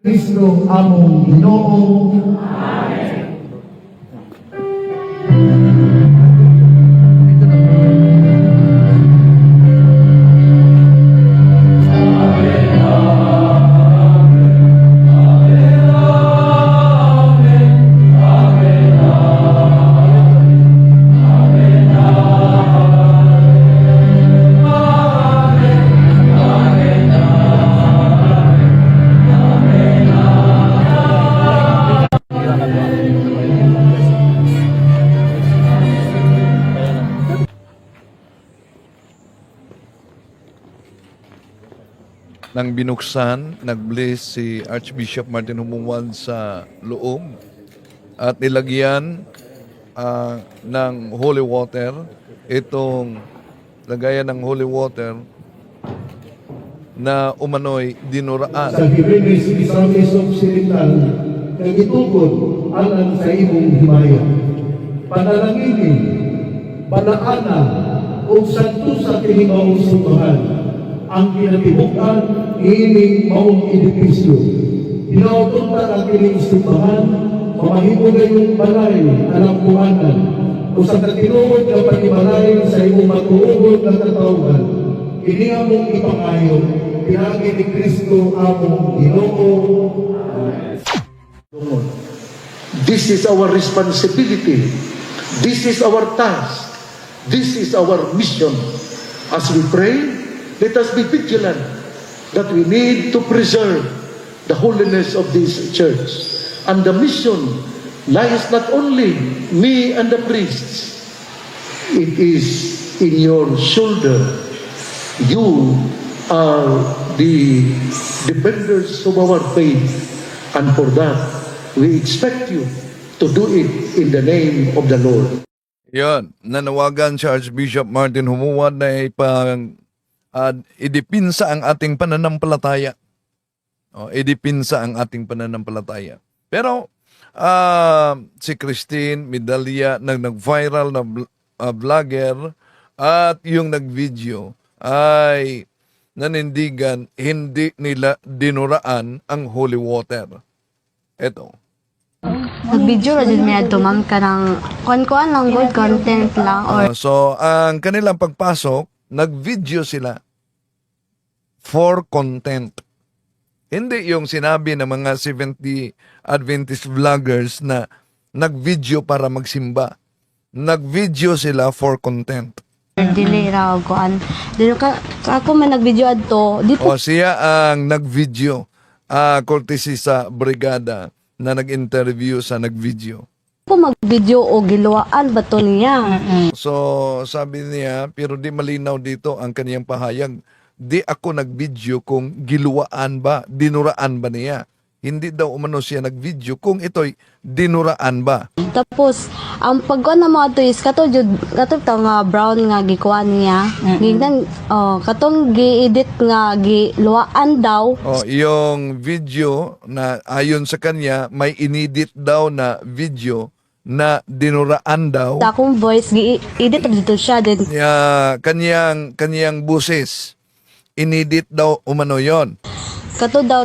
Kristo among Ginoo. Nang binuksan, nag-bless si Archbishop Martin Humuan sa loob at nilagyan ng holy water. Itong lagayan ng holy water na umano'y dinuraan. Sa Gibenes, Misamis Occidental, kang itukod alang sa imong himaya. Panalangini, balaana, o santo sa kinimaong simbahan, ang kinatibukan, ining maong edipisyo. Pinautunta ang kining simbahan, mamahimo gayong balay, alang buhanan, o sa katinuod na panibalay sa imong matuugod na katawhan. Ini among ipangayo, pinagi ni Kristo among Ginoo. This is our responsibility. This is our task. This is our mission. As we pray, let us be vigilant that we need to preserve the holiness of this church. And the mission lies not only me and the priests. It is in your shoulder. You are the defenders of our faith. And for that, we expect you to do it in the name of the Lord. Yan, nanawagan si Archbishop Martin Humuan na idipinsa ang ating pananampalataya. Idipinsa ang ating pananampalataya. Pero si Christine Medalla nag-viral na vlogger at yung nag-video ay nanindigan hindi nila dinuraan ang holy water. Ito. Nag-video ra jud mi adto ma'am kanang kuan lang good content lang or So, ang kanilang pagpasok, nag-video sila for content. Hindi yung sinabi ng mga 70 Adventist vloggers na nag-video para magsimba. Nag-video sila for content. dili ra og kuan. Dili ka ako man nag-video adto di po O siya ang nag-video, courtesy sa brigada na nag-interview sa nag-video. po mag-video o giluwaan ba to niya. So, sabi niya, pero di malinaw dito ang kaniyang pahayag. Di ako nag-video kung giluwaan ba, dinuraan ba niya. Hindi daw umano siya nag-video kung ito'y dinuraan ba. Tapos ang pagkuan na mo ato is kato nga brown nga gikuan niya. Gignan katong gi-edit nga giluwaan daw. O, yung video na ayon sa kanya, may inedit daw na video na dinuraan daw. Sa akong voice gi-edit dito siya din. Kanyang buses. Inedit daw umano yon. Kato daw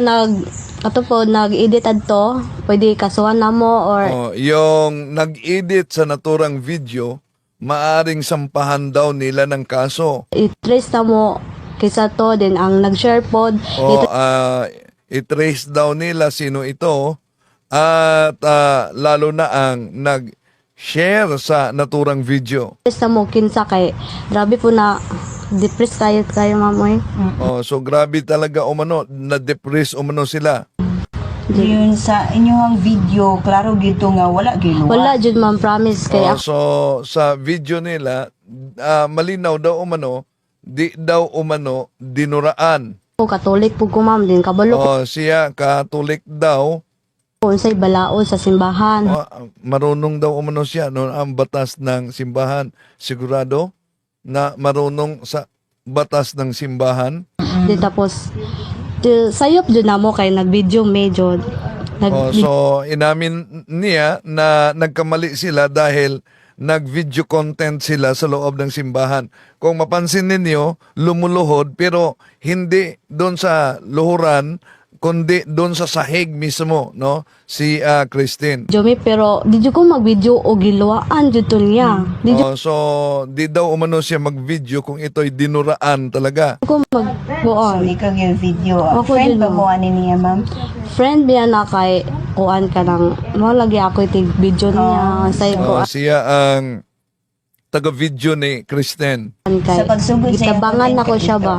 kato po nag-edit adto, pwede kasuhan na mo or Yung nag-edit sa naturang video, maaring sampahan daw nila ng kaso. i-trace na mo kaysa to din ang nag-share pod. O i-trace daw nila sino ito at lalo na ang nag-share sa naturang video. I-trace na mo kinsa kay grabe po na depressed kayo mamoy. So grabe talaga umano, na-depress umano sila. Yun sa inyong video, klaro gito nga wala ginuwa. Wala jud ma'am, promise kay ako. So sa video nila, malinaw daw umano, di daw umano dinuraan. Katolik po ko ma'am din kabalo Siya Katolik daw. ko unsay balaod sa simbahan. Marunong daw umano siya no, ang batas ng simbahan. Sigurado na marunong sa batas ng simbahan. Di tapos sayop jud na mo kay nag-video medyo So inamin niya na nagkamali sila dahil nag-video content sila sa loob ng simbahan. Kung mapansin ninyo, lumuluhod pero hindi doon sa luhuran kundi doon sa sahig mismo, no? Si Christine. Jomi, pero di ko mag-video o giluwaan jud to niya. Di So, di daw umano siya mag-video kung ito'y dinuraan talaga. ko So, mag-buon. ikaw yung video. Ako Friend din, ba no? mo ani niya, ma'am? Friend niya na kay kuan ka nang mo lagi ako itig video niya sa ko Siya ang taga-video ni Christine. kay Sa pagsugod sa iyong gitabangan content ako siya ba.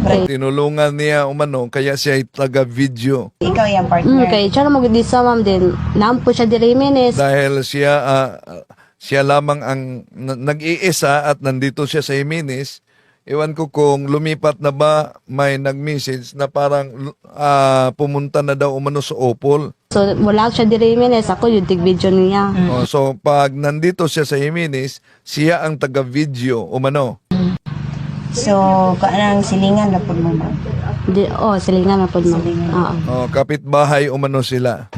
creator, Tinulungan niya umano, kaya siya ay taga-video. ikaw yung partner. Kay siya na mag-isa ma'am din. Nampo siya diri minutes. Dahil siya lamang ang nag-iisa at nandito siya sa Jimenez. Iwan ko kung lumipat na ba, may nag-message na parang pumunta na daw umano sa Opol. So wala siya diri minutes. Ako yung tig video niya. So pag nandito siya sa Jimenez, siya ang taga-video umano. So, kaanang silingan na po mo, ma'am? Silingan na po ma'am. Silingan. Kapitbahay umano sila.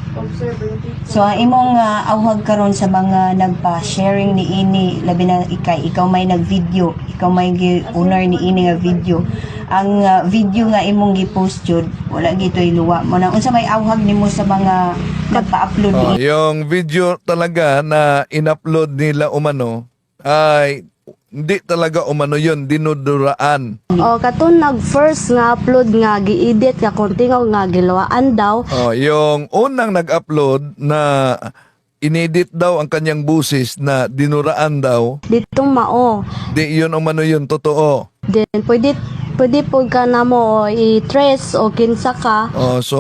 So, ang imong awhag karon sa mga nagpa-sharing ni ini, labi na ikaw may nag-video, ikaw may owner ni ini nga video. Ang video nga imong gi-post jud, wala gitoy luwa mo na. Unsa may awhag nimo sa mga nagpa-upload ni Yung video talaga na in-upload nila umano ay hindi talaga umano yun, dinuduraan. Katon nag-first nga upload nga gi-edit nga kontingaw nga giluwaan daw. Yung unang nag-upload na inedit daw ang kanyang busis na dinuraan daw, Ditong mao. di yun umano yun, totoo. Then pwede po ka na mo i-trace o kinsa ka. So,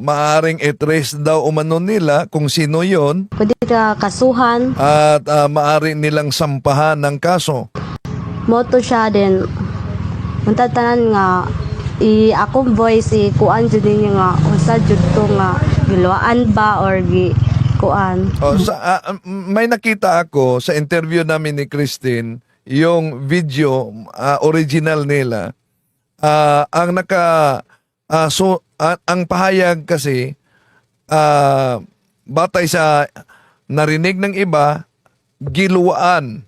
maaring i-trace daw umano nila kung sino yon Pwede ka kasuhan. at maaari nilang sampahan ng kaso. Moto siya din. Tanan nga akong voice kuan jud ninyo nga usa jud to nga giluwaan ba or kuan. May nakita ako sa interview namin ni Christine, yung video original nila. Ang ang pahayag kasi batay sa narinig ng iba, giluwaan.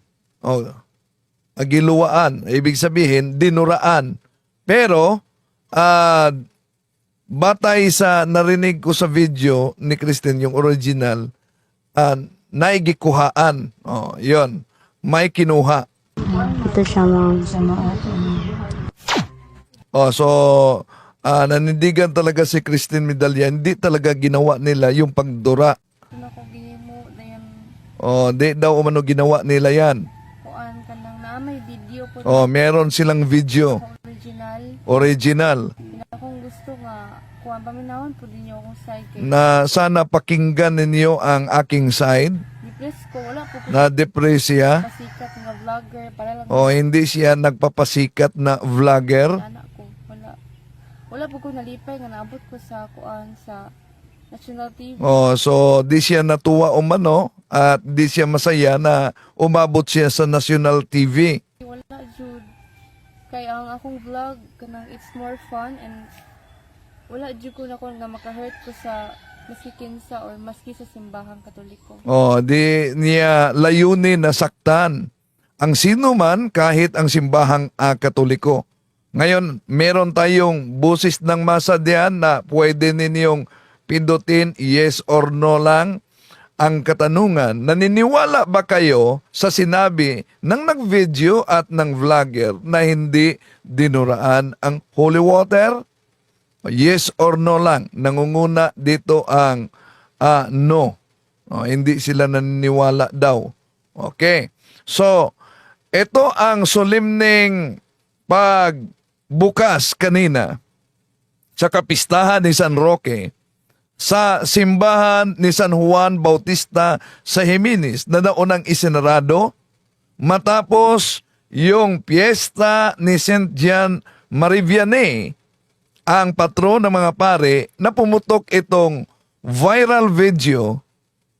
Giluwaan, ibig sabihin dinuraan. Pero batay sa narinig ko sa video ni Christine, yung original, naigikuhaan. Yon. May kinuha. Ito siya ma'am. sa mga So, nanindigan talaga si Christine Medalla, hindi talaga ginawa nila yung pagdura. Di daw umano ginawa nila yan. Kuan ka nang na may video po Meron silang video. Original. akong gusto nga kuan paminawon po din akong side kay Na sana pakinggan ninyo ang aking side. depress ko wala po ko Na-depress siya. pasikat nga vlogger para lang Hindi siya nagpapasikat na vlogger. anak ko wala po ko nalipay nga naabot ko sa kuan sa National TV. So di siya natuwa umano at di siya masaya na umabot siya sa National TV. Wala jud kay ang akong vlog kanang it's more fun and wala jud ko na ko nga maka-hurt ko sa maski kinsa or maski sa simbahang Katoliko. Di niya layunin na saktan ang sino man kahit ang simbahang Katoliko. Ngayon, meron tayong busis ng masa diyan na pwede ninyong pindutin yes or no lang. Ang katanungan, naniniwala ba kayo sa sinabi ng nag-video at ng vlogger na hindi dinuraan ang holy water? Yes or no lang. Nangunguna dito ang no. Hindi sila naniniwala daw. Okay. So, ito ang solemning pagbukas kanina sa kapistahan ni San Roque sa simbahan ni San Juan Bautista sa Jimenez na naunang isinarado matapos yung piyesta ni St. John Marivianney, ang patron ng mga pare, na pumutok itong viral video.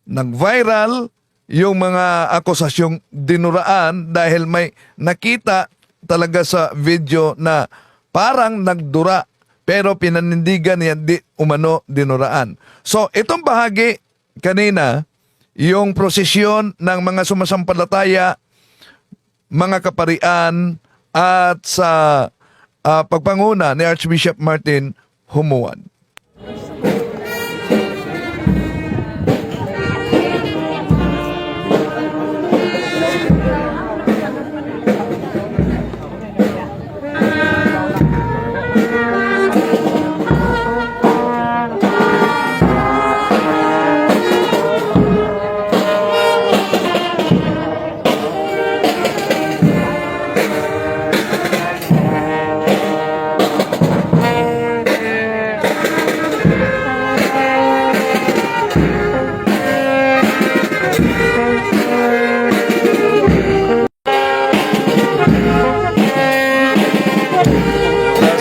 Nag-viral yung mga akusasyong dinuraan dahil may nakita talaga sa video na parang nagdura pero pinanindigan niya di umano dinuraan. So itong bahagi kanina, yung prosesyon ng mga sumasampalataya, mga kaparian at sa pagpanguna ni Archbishop Martin Humuan.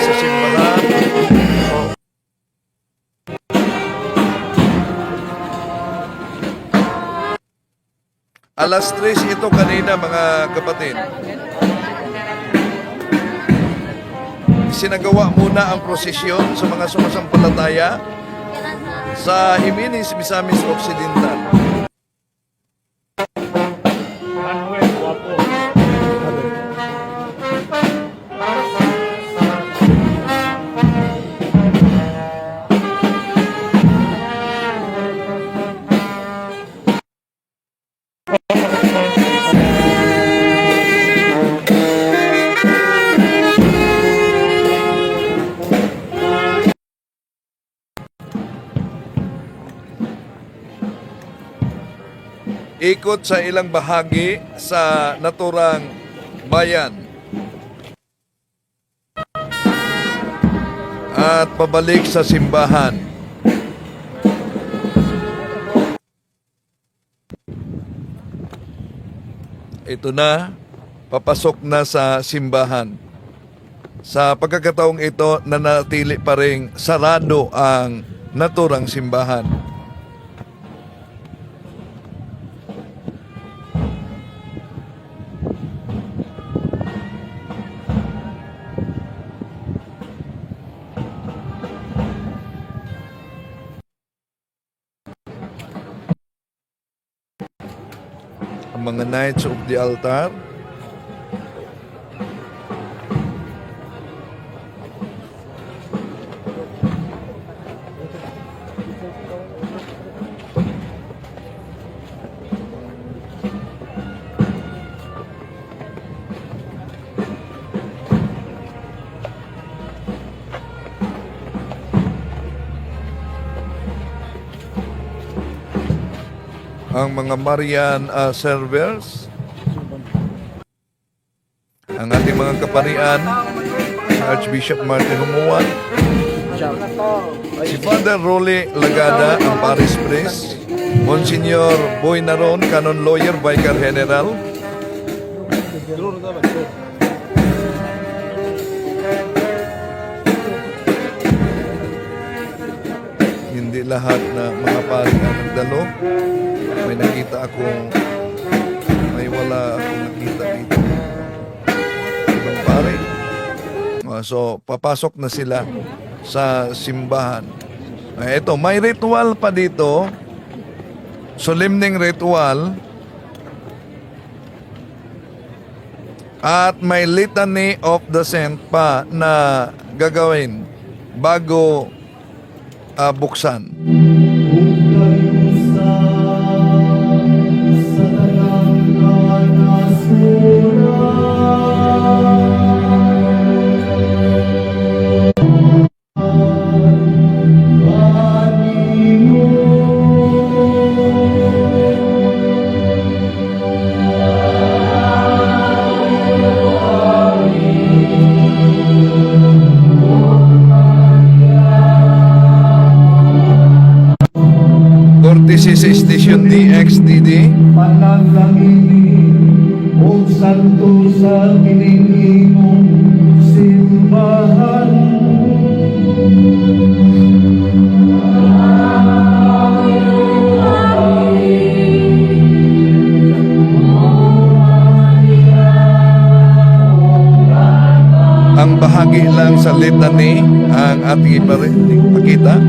Sa simbahan. Alas 3 ito kanina mga kapatid. Sinagawa muna ang prosesyon sa mga sumasampalataya sa Jimenez, Misamis Occidental. Ikot sa ilang bahagi sa naturang bayan at pabalik sa simbahan. Ito na, papasok na sa simbahan. Sa pagkakataong ito, nanatili pa ring sarado ang naturang simbahan. Ang mga Knights of the Altar. Ang mga Marian servers, ang ating mga kaparian, Archbishop Martin Humuan, si Father Rolly Lagada, ang Parish Priest, Monsignor Boy Naron, Canon Lawyer, Vicar General, hindi lahat na mga pari ang nagdalo. May nakita akong wala akong nakita dito. Ibang pare. So, papasok na sila sa simbahan. Ito, may ritual pa dito. Solemning ritual. At may litany of the saint pa na gagawin bago buksan. Cortesy sa Station DXDD. Panalangin o santo sa pinigimong simbahan. Ang bahagi lang sa litany ang ating ipakita.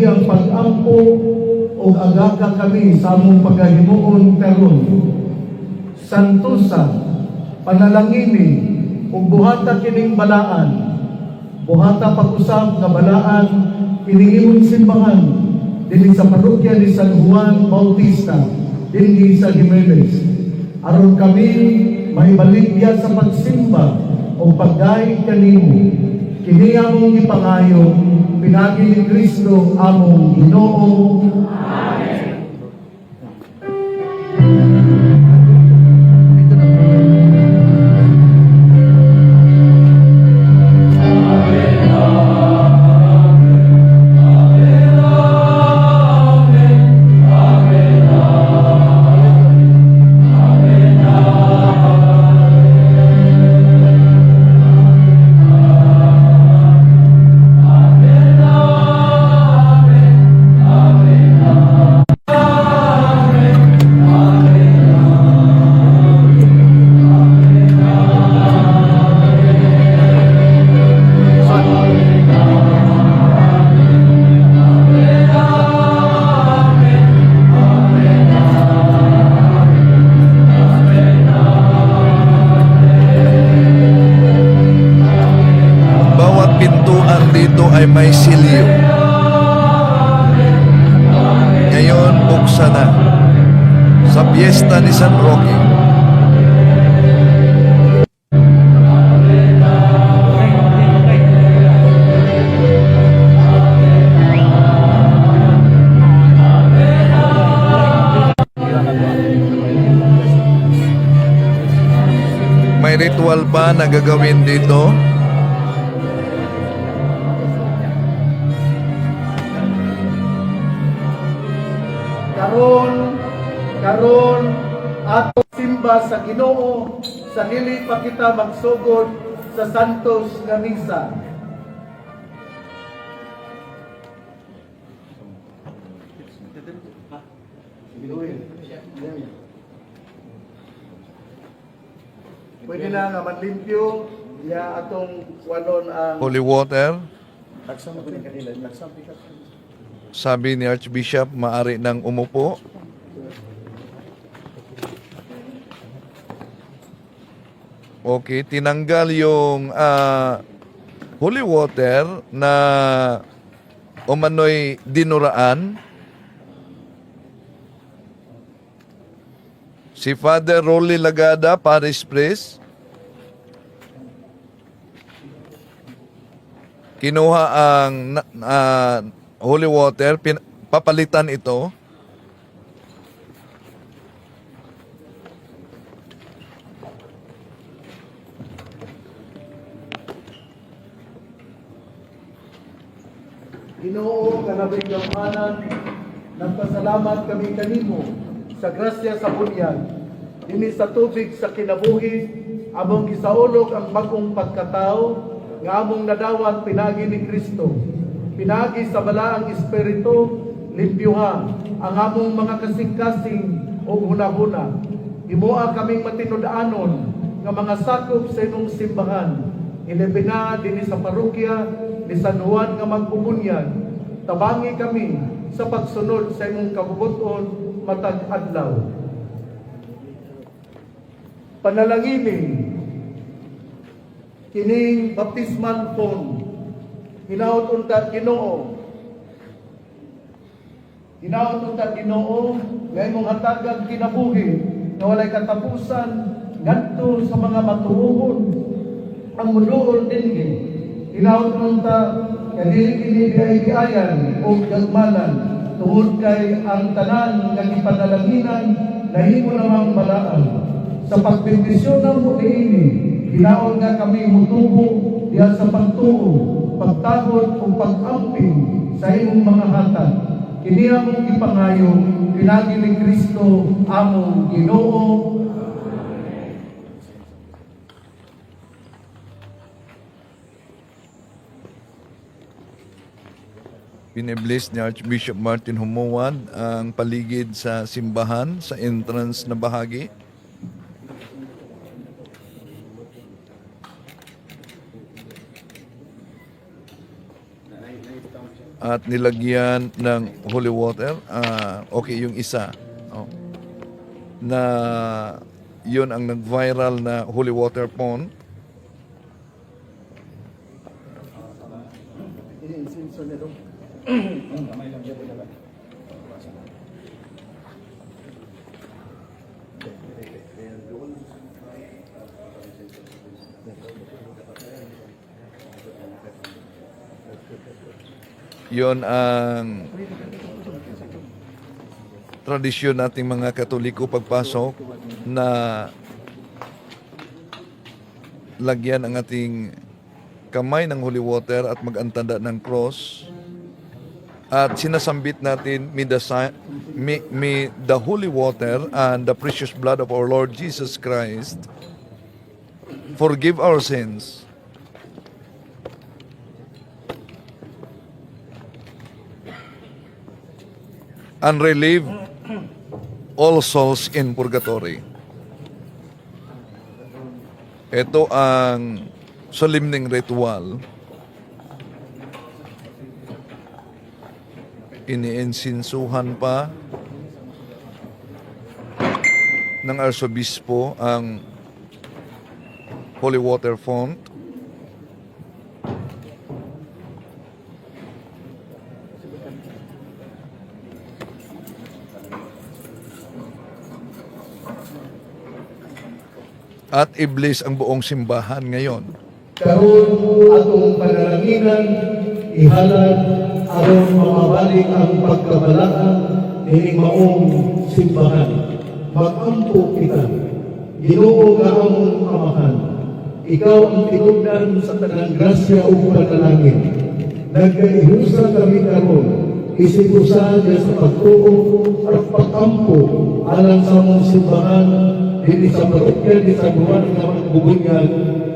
iyang pag-ampo o agaga kami sa among pagahimuon karon. Santusa, panalangini, ug buhata kining balaan. Buhata pag-usab nga balaan kining imong simbahan dinhi sa parokya ni San Juan Bautista dinhi sa Jimenez. Aron kami mahibaligya sa pagsimba o pagdayeg kanimo. Kini among gipangayo pinagi ni Kristo among Ginoo. Bawat pintuan dito ay may silyo. Ngayon, buksan na sa piyesta ni San Roque. May ritual pa na gagawin dito. Karon ato simba sa Ginoo sa dili pa kita magsugod sa santos nga misa. Pwede na nga manlimpyo ya atong wanon ang Holy water. Sabi ni Archbishop, maari nang umupo. Okay, tinanggal yung holy water na umano'y dinuraan. Si Father Rolly Lagada, Parish Priest, kinuha ang holy water, papalitan ito. Ginoo kanabing gamanan, nagpasalamat kami kanimo sa grasya sa bunyag, dinhi sa tubig sa kinabuhi, among gisaulog ang bagong pagkatao, nga among nadawat pinagi ni Kristo. Pinagi sa balaang Espiritu, limpyuha ang among mga kasing-kasing o hunahuna. Himoa kaming matinud-anon nga mga sakop sa imong simbahan, ilibina dinhi sa parokya ni San Juan nga magbubunyag. Tabangi kami sa pagsunod sa imong kabubuton matag adlaw. Panalangini kining baptismal font, hinaut unta Ginoo. Hinaut unta Ginoo nga imong hatagan kinabuhi nga walay katapusan ngadto sa mga matuod ang muduol dinhi. Hinaut unta nga dili kini giayan o gagmanan tungod kay ang tanan nga gipanalanginan nahimo namang balaan. Sa pagbendisyon ng muliini, hinaon nga kami mutubo diha sa pagtuo, pagtagod o pag-amping sa imong mga hatag. Kini among ipangayo, pinagi ni Kristo among Ginoo. Pinibless ni Archbishop Martin Humuad ang paligid sa simbahan sa entrance na bahagi. at nilagyan ng holy water. Okay, yung isa. Oh. Na yun ang nag-viral na holy water pond. Yon ang tradisyon nating mga Katoliko pagpasok na lagyan ang ating kamay ng holy water at mag-antanda ng cross at sinasambit natin may the holy water and the precious blood of our Lord Jesus Christ forgive our sins and relieve all souls in purgatory. Ito ang solemning ritual. Iniinsinsuhan pa ng arsobispo ang holy water font. At i-bless ang buong simbahan ngayon. Karon atong panalanginan ihalad aron mamabalik ang pagkabalaan ining maong simbahan. Magampo kita. Ginoo nga among amahan. Ikaw ang tinubdan sa tanang grasya ug panalangin. Nagkaihusa kami karon isip usa sa pagtuo at pag-ampo alang sa among simbahan dili sa parokya di sa buwan nga magbubunyan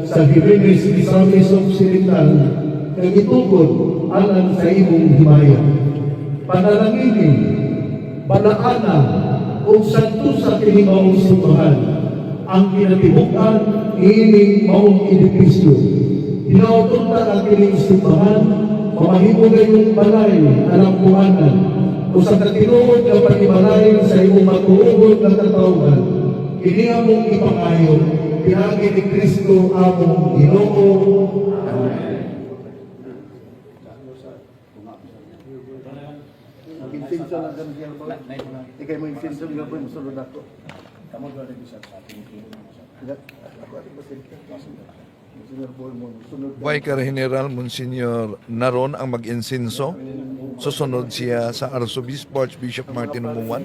sa Jimenez Misamis Occidental kag itugod alang sa imong himaya. Panalangin, balaana o santo sa kining maong simbahan ang kinatibukan ining maong edipisyo. Hinautunta ang kining simbahan mamahimo na yung balay alang buhanan o sa katinuod na panibalay sa imong matuugod na katawhan. Kini among ipangayo, pinagi ni Kristo among Ginoo. Insinso lang kami siya po. Ikay mo insinso nga po, musulod ako. Vicar General Monsignor Naron ang mag-insinso. Susunod siya sa Arsobispo Archbishop Martin Umuwan.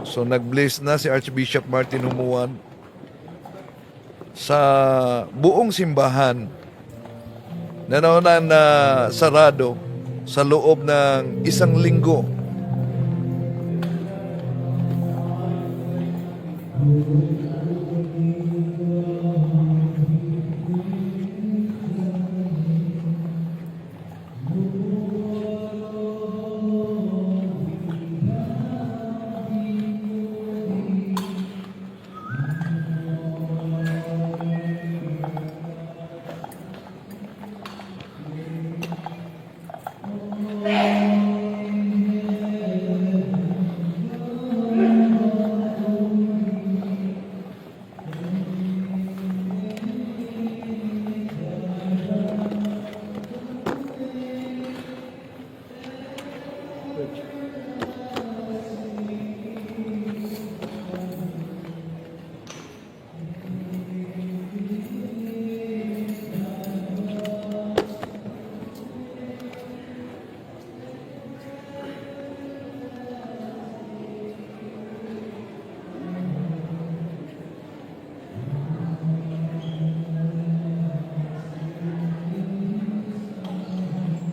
So nag-bless na si Archbishop Martin Umuwan sa buong simbahan na nauna na sarado sa loob ng 1 linggo.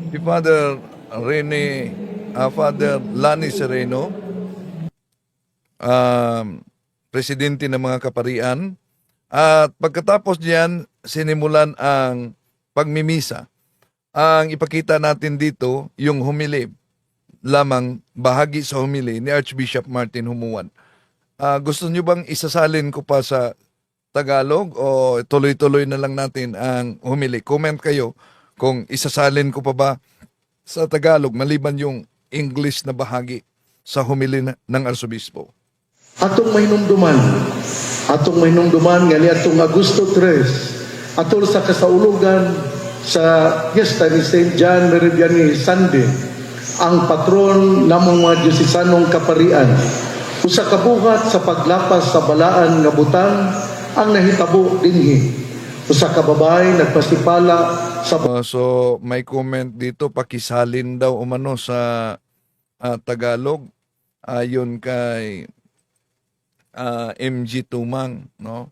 Si Father Father Lani Sereno, presidente ng mga kaparian. At pagkatapos diyan, sinimulan ang pagmimisa. Ang ipakita natin dito, yung humili, lamang bahagi sa humili ni Archbishop Martin Humuan. Gusto nyo bang isasalin ko pa sa Tagalog o tuloy-tuloy na lang natin ang humili? Comment kayo kung isasalin ko pa ba sa Tagalog maliban yung English na bahagi sa humili ng Arsobispo. Atong mahinumduman nga ni atong Agosto 3 atol sa kasaulugan sa Fiesta ni St. John Meridiani Sunday, ang patron namong mga Diocesanong kaparian. Usa ka buhat sa paglapas sa balaan nga butang ang nahitabo dinhi. Usa ka babae nagpasipala sa So may comment dito, pakisalin daw umano sa Tagalog ayon kay MG Tumang, no?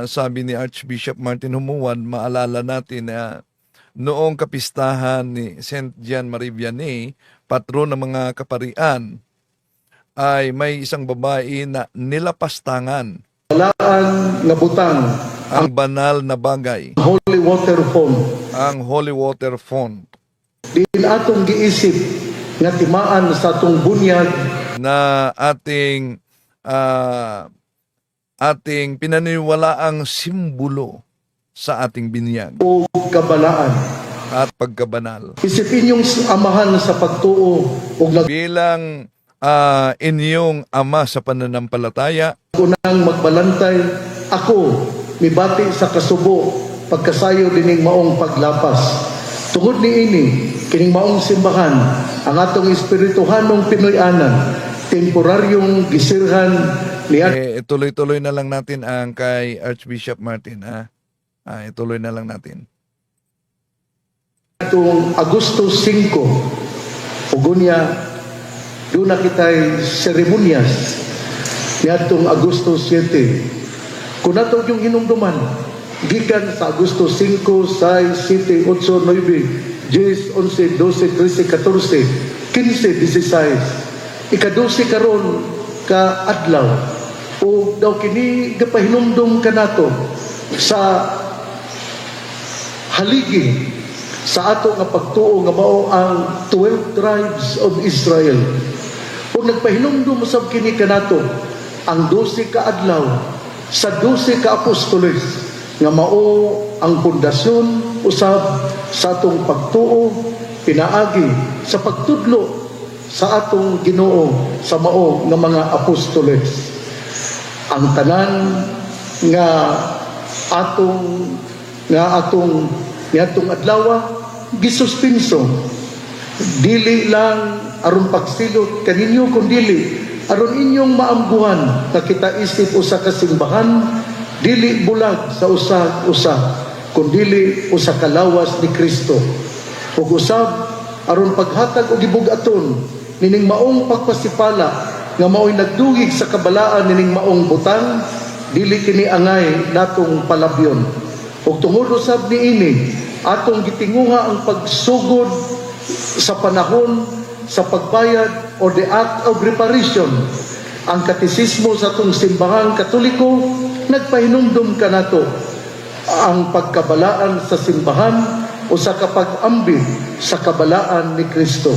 Sabi ni Archbishop Martin Humuan, maalala natin na noong kapistahan ni St. John Marie Vianney, patron ng mga kaparian, ay may isang babae na nilapastangan balaan nga butang, ang banal na bagay, holy water font. ang holy water font, Din atong giisip nga timaan sa atong bunyag na ating pinaniniwalaang simbolo sa ating binyag o kabalaan. at pagkabanal. Isipin yung amahan sa pagtuo ug Bilang inyong ama sa pananampalataya, nagunang magbalantay, ako mibati sa kasubo pagkasayo dining maong paglapas. Tungod niini kining maong simbahan ang atong espirituhanong Pinoy-anan temporaryong gisirhan ni tuloy-tuloy na lang natin ang kay Archbishop Martin. Ituloy na lang natin. atong Agosto 5 ugunya doon na kita'y seremonyas ni atong Agosto 7. Kung nato yung hinumduman gikan sa Agosto 5, 6, 7, 8, 9, 10, 11, 12, 13, 14, 15, 16 ika-12 karon ka adlaw o daw kini gapahinumdum kanato sa haligi sa ato nga pagtuo nga mao ang 12 tribes of Israel. Kung nagpahinumdum usab kini kanato ang 12 ka adlaw sa 12 ka apostoles nga mao ang pundasyon usab sa atong pagtuo pinaagi sa pagtudlo sa atong Ginoo sa mao nga mga apostoles. Ang tanan nga atong adlaw gisuspenso dili lang aron pagsilot kaninyo kun dili aron inyong maamguhan nga kita isip usa ka simbahan dili bulag sa usa kun dili usa ka lawas ni Kristo ug usab aron paghatag og gibugaton nining maong pagpasipala nga mao'y nagdugig sa kabalaan nining maong butang dili kini angay natong palabyon ug tungod usab niini atong gitinguha ang pagsugod sa panahon sa pagbayad or the act of reparation. Ang katisismo sa atong simbahang Katoliko nagpahinumdum kanato ang pagkabalaan sa simbahan o sa kapag-ambit sa kabalaan ni Kristo.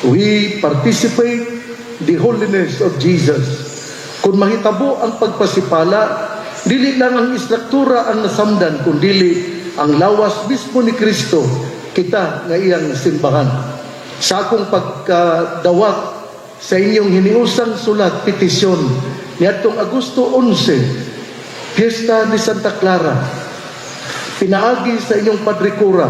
We participate the holiness of Jesus. Kung mahitabo ang pagpasipala, dili lang ang istruktura ang nasamdan, kundi ang lawas mismo ni Kristo, kita nga iyang simbahan. Sa akong pagkadawat sa inyong hiniusang sulat, petisyon, niadtong Agosto 11, Fiesta ni Santa Clara, pinaagi sa inyong padrikura,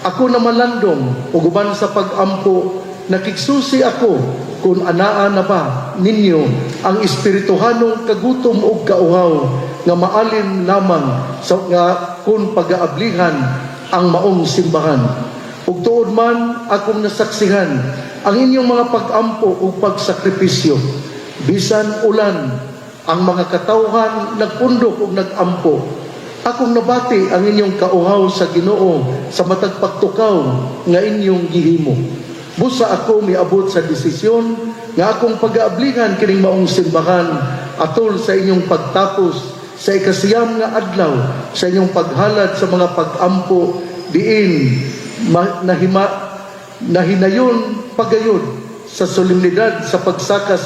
ako na malandong, uguban sa pag-ampo, nakigsusi ako kung anaa na ba ninyo ang espirituhanong kagutom o kauhaw nga maalim lamang sa nga kung pag-aablihan ang maong simbahan. Ug tuod man akong nasaksihan ang inyong mga pag-ampo o pagsakripisyo. Bisan ulan ang mga katawhan nagpundok ug nagampo. Akong nabati ang inyong kauhaw sa Ginoo sa matag pagtukaw nga inyong gihimo. Busa ako miabot sa desisyon nga akong pag-aablihan kining maong simbahan atol sa inyong pagtapos sa ikasiyam nga adlaw sa inyong paghalad sa mga pag-ampo diin nahinayon pagayod sa solemnidad sa pagsaka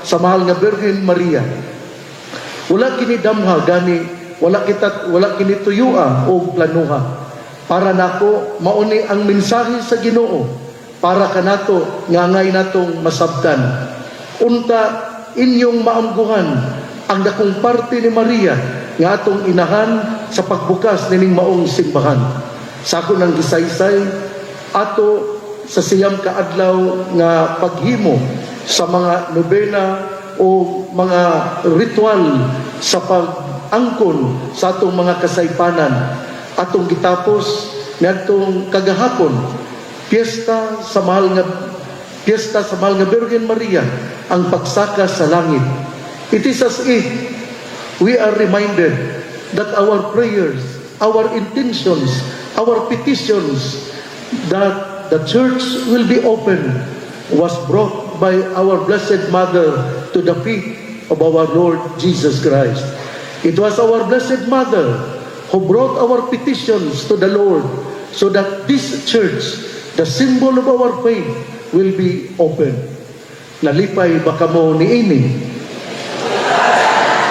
sa mahal nga Birhen Maria. Wala kini damha gani, wala kini tuyua o planuha. Para nako mauni ang mensahe sa Ginoo para kanato ngangay natong masabtan. Unta inyong maamguhan ang dakong parte ni Maria nga atong inahan sa pagbukas nining maong simbahan. Sa ako nang gisaysay ato sa siyam kaadlaw nga paghimo sa mga nobena o mga ritual sa pag-angkon sa atong mga kasaypanan. Atong gitapos ngadtong kagahapon piyesta sa mahal nga Virgin Maria ang pagsaka sa langit. It is as if we are reminded that our prayers, our intentions, our petitions that the church will be open was brought by our Blessed Mother to the feet of our Lord Jesus Christ. It was our Blessed Mother who brought our petitions to the Lord so that this church, the symbol of our faith, will be open. Nalipay baka mo niini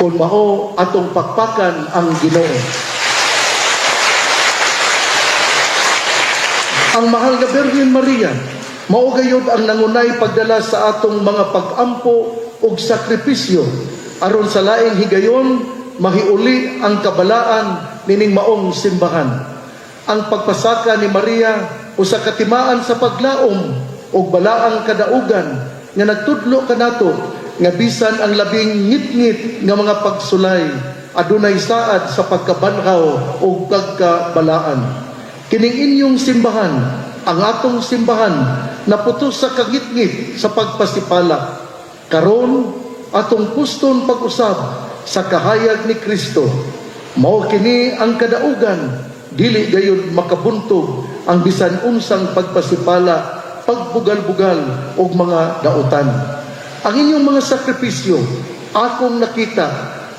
kung mao atong pakpakan ang Ginoo. Ang mahal nga Virgin Maria mao gayud ang nangunay pagdala sa atong mga pag-ampo ug sakripisyo aron sa laing higayon mahiuli ang kabalaan nining maong simbahan. Ang pagpasaka ni Maria usa ka timaan sa paglaom ug balaang kadaugan nga nagtudlo kanato nga bisan ang labing ngit-ngit nga mga pagsulay adunay saad sa pagkabanhaw ug pagkabalaan. Kining inyong simbahan, ang atong simbahan, naputos sa kangit-ngit sa pagpasipala. Karon atong puston pag-usab sa kahayag ni Kristo. Mao kini ang kadaugan, dili gayud makabuntog ang bisan unsang pagpasipala, pagbugal-bugal og mga dautan. Ang inyong mga sakripisyo, akong nakita,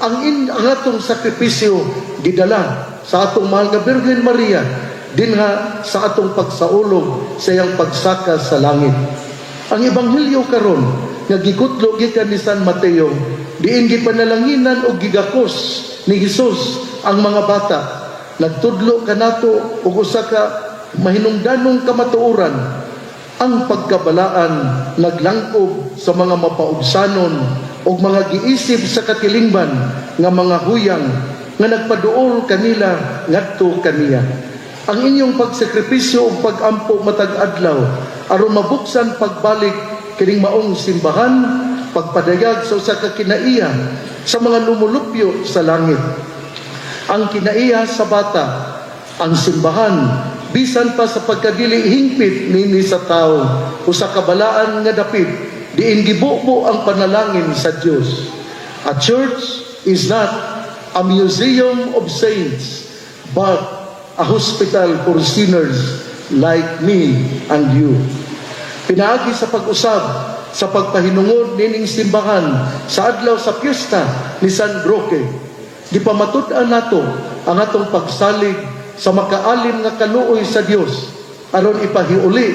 ang atong sakripisyo gidala sa atong mahal nga Virgin Maria dinha sa atong pagsaulog sa iyang pagsaka sa langit. Ang ebanghelyo karon nga gikutlo gikan ni San Mateo, diin gipanalanginan og gigakos ni Hesus ang mga bata. Nagtudlo kanato og usa ka mahinungdanong kamatuoran. Ang pagkabalaan naglangkob sa mga mapaubsanon og mga giisip sa katilingban nga mga huyang nga nagpaduol kanila ngadto kaniya. Ang inyong pagsakripisyo ug pag-ampo matag adlaw aron mabuksan pagbalik kining maong simbahan, pagpadayag sa usa ka kinaiya sa mga lumulupyo sa langit. Ang kinaiya sa bata, ang simbahan, bisan pa sa pagkadili hingpit nini sa tao, usa ka balaan nga dapit diin gibubo ang panalangin sa Dios. A church is not a museum of saints, but a hospital for sinners like me and you. Pinaagi sa pag-usab sa pagpahinungod nining simbahan sa adlaw sa piyesta ni San Roque. Gipamatud-an nato ang atong pagsalig sa makaalim nga kaluoy sa Dios aron ipahiuli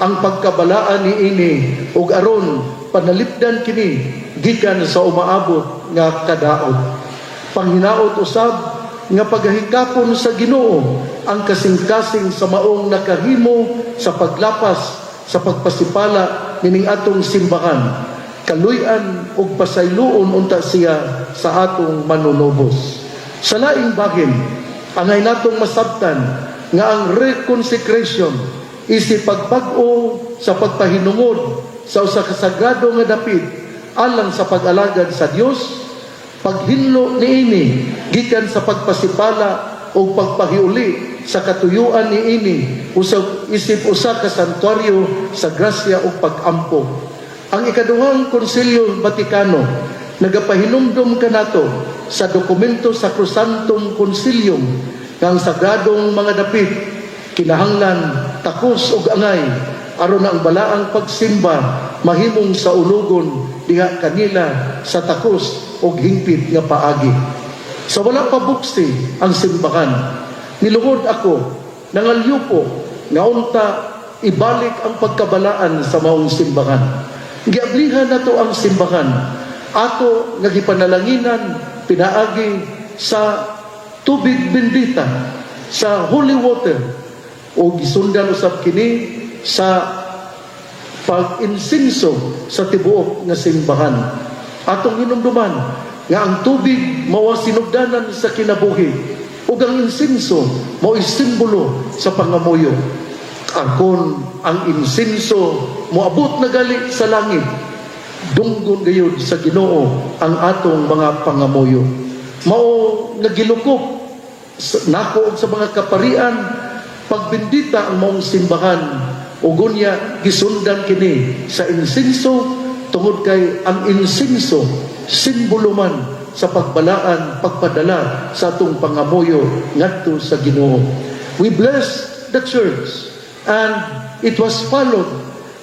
ang pagkabalaan niini ug aron panalipdan kini gikan sa umaabot nga kadaot. Panghinaot usab nga paghihikapon sa Ginoo ang kasing-kasing sa maong nakahimo sa paglapas sa pagpasipala nining atong simbahan. Kaluy-an ug pasayloon unta siya sa atong manunubos. Sa laing bahin, angay natong masabtan nga ang reconsecration isip pagpag-o sa pagpahinungod sa usa ka sagrado nga dapit alang sa pag-alagad sa Dios. Paghinlo niini gikan sa pagpasipala o pagpahiuli sa katuyuan niini usab isip usa ka santuaryo sa grasya o pag-ampo. Ang ikaduhang Konsilyo Vatikano nagapahinumdum kanato sa dokumento sa Sacrosanctum Concilium nga ang sagradong mga dapit kinahanglan takos ug angay aron ang balaang pagsimba mahimong sa ulugon diha kanila sa takos ug hingpit nga paagi. Sa wala pa buksi ang simbahan, niluhod ako, nangalyupo, nga unta ibalik ang pagkabalaan sa maong simbahan. Giablihan nato ang simbahan, ato nga gipanalanginan, pinaagi sa tubig bendita, sa holy water, o gisundan usab kini sa pag-insinso sa tibuok nga simbahan. Atong hinumduman nga ang tubig mao sinugdanan sa kinabuhi, ug ang insinso mao simbolo sa pangamuyo. Akon ang insinso moabot na gali sa langit, dunggon gayud sa Ginoo ang atong mga pangamuyo. Mao nagilukop nako sa mga kaparian, pagbendita ang maong simbahan, ug unya gisundan kini sa insinso, tungod kay ang insinso simbolo man sa pagbalaan, pagpadala sa atong pangamuyo ngadto sa Ginoo. We bless the church, and it was followed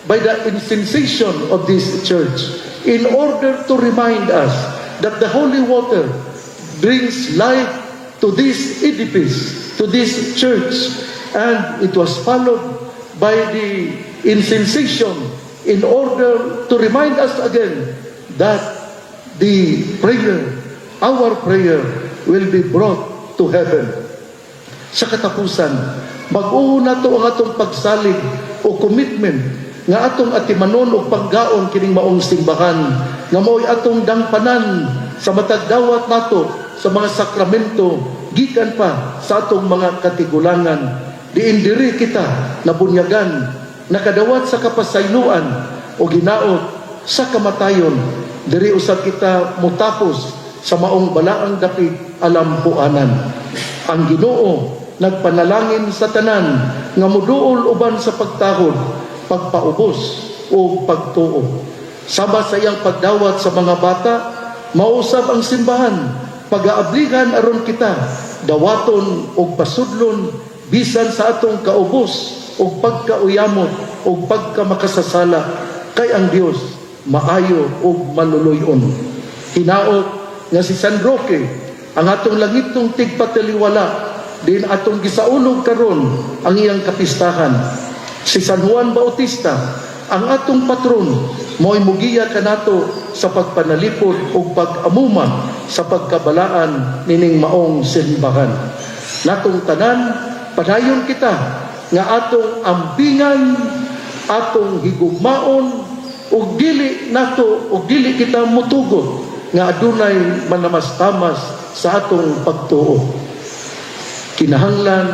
by the incensation of this church in order to remind us that the holy water brings life to this edifice, to this church, and it was followed by the incensation in order to remind us again that the prayer, our prayer, will be brought to heaven. Sa katapusan, mag-uho na to ang atong pagsalig o commitment nga atong atimanon o paggaon kining maong simbahan, nga mao'y atong dangpanan sa matag dawat nato sa mga sakramento gikan pa sa atong mga katigulangan. Diin diri kita nabunyagan, nakadawat sa kapasayloan o ginaot sa kamatayon. Diri usab kita mutapos sa maong balaang dapit alampuanan. Ang Ginoo nagpanalangin sa tanan nga moduol uban sa pagtahod, pagpaubos o pagtuo. Sama sa iyang pagdawat sa mga bata, mausab ang simbahan, pag-aabligan aron kita, dawaton o pasudlon, bisan sa atong kaubos o pagkauyamot o pagkamakasasala, kay ang Dios maayo o manuloyon. Hinaot nga si San Roque, ang atong langitong tigpataliwala, din atong gisaulog karon ang iyang kapistahan. Si San Juan Bautista, ang atong patron, mo'y mugiya kanato sa pagpanalipod o pag-amuma sa pagkabalaan nining maong simbahan. Natong tanan, padayon kita nga atong ambingan, atong higugmaon, ug dili nato ug dili kita mutugot nga adunay manamas-tamas sa atong pagtuo. Kinahanglan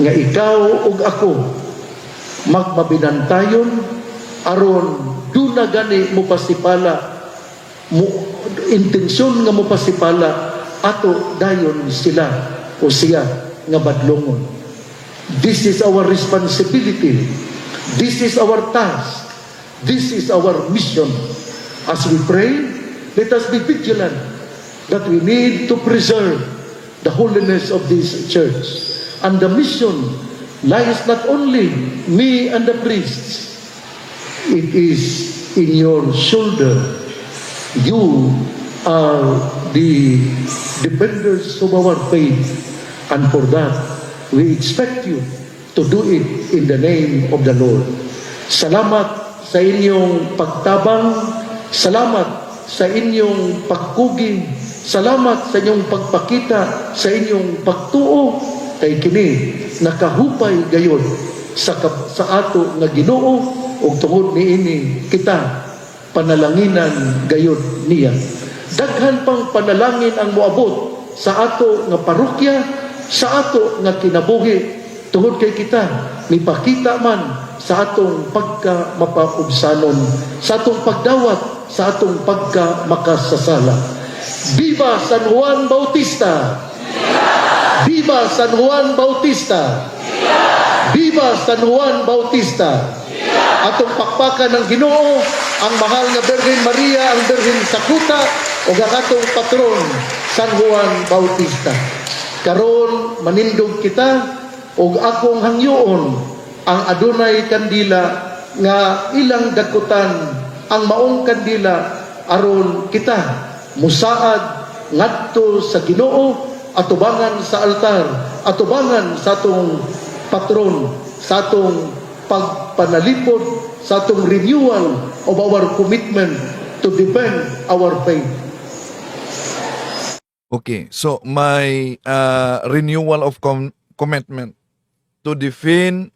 nga ikaw ug ako magmabinantayon aron duna gani mo pasipala, mo intensyon nga mo pasipala ato dayon sila o siya nga badlongon. This is our responsibility. This is our task. This is our mission. As we pray, let us be vigilant that we need to preserve the holiness of this church. And the mission lies not only me and the priests. It is in your shoulder. You are the defenders of our faith. And for that, we expect you to do it in the name of the Lord. Salamat sa inyong pagtabang, salamat sa inyong pagkugi, salamat sa inyong pagpakita, sa inyong pagtuo, kay kini nakahupay gayon sa ato nga Ginoo, ug tungod niini kita panalanginan gayon niya. Daghan pang panalangin ang moabot sa ato nga parokya, sa ato nga kinabuhi, tungod kay kita mipakita man sa atong pagka-mapaubsanon, sa atong pagdawat, sa atong pagka-makasasala. Viva San Juan Bautista! Viva San Juan Bautista! Viva San Juan Bautista! Atong pakpakan ng Ginoo, ang mahal nga Birhen Maria, ang Birhen Sakuta, o ang atong patron, San Juan Bautista. Karon manindog kita, o akong hangyoon, ang adunay kandila nga ilang dakutan, ang maong kandila aron kita musaad ngadto sa Ginoo, atubangan sa altar, atubangan sa atong patron, sa atong pagpanalipod, sa atong renewal of our commitment to defend our faith. Okay, so may renewal of commitment to defend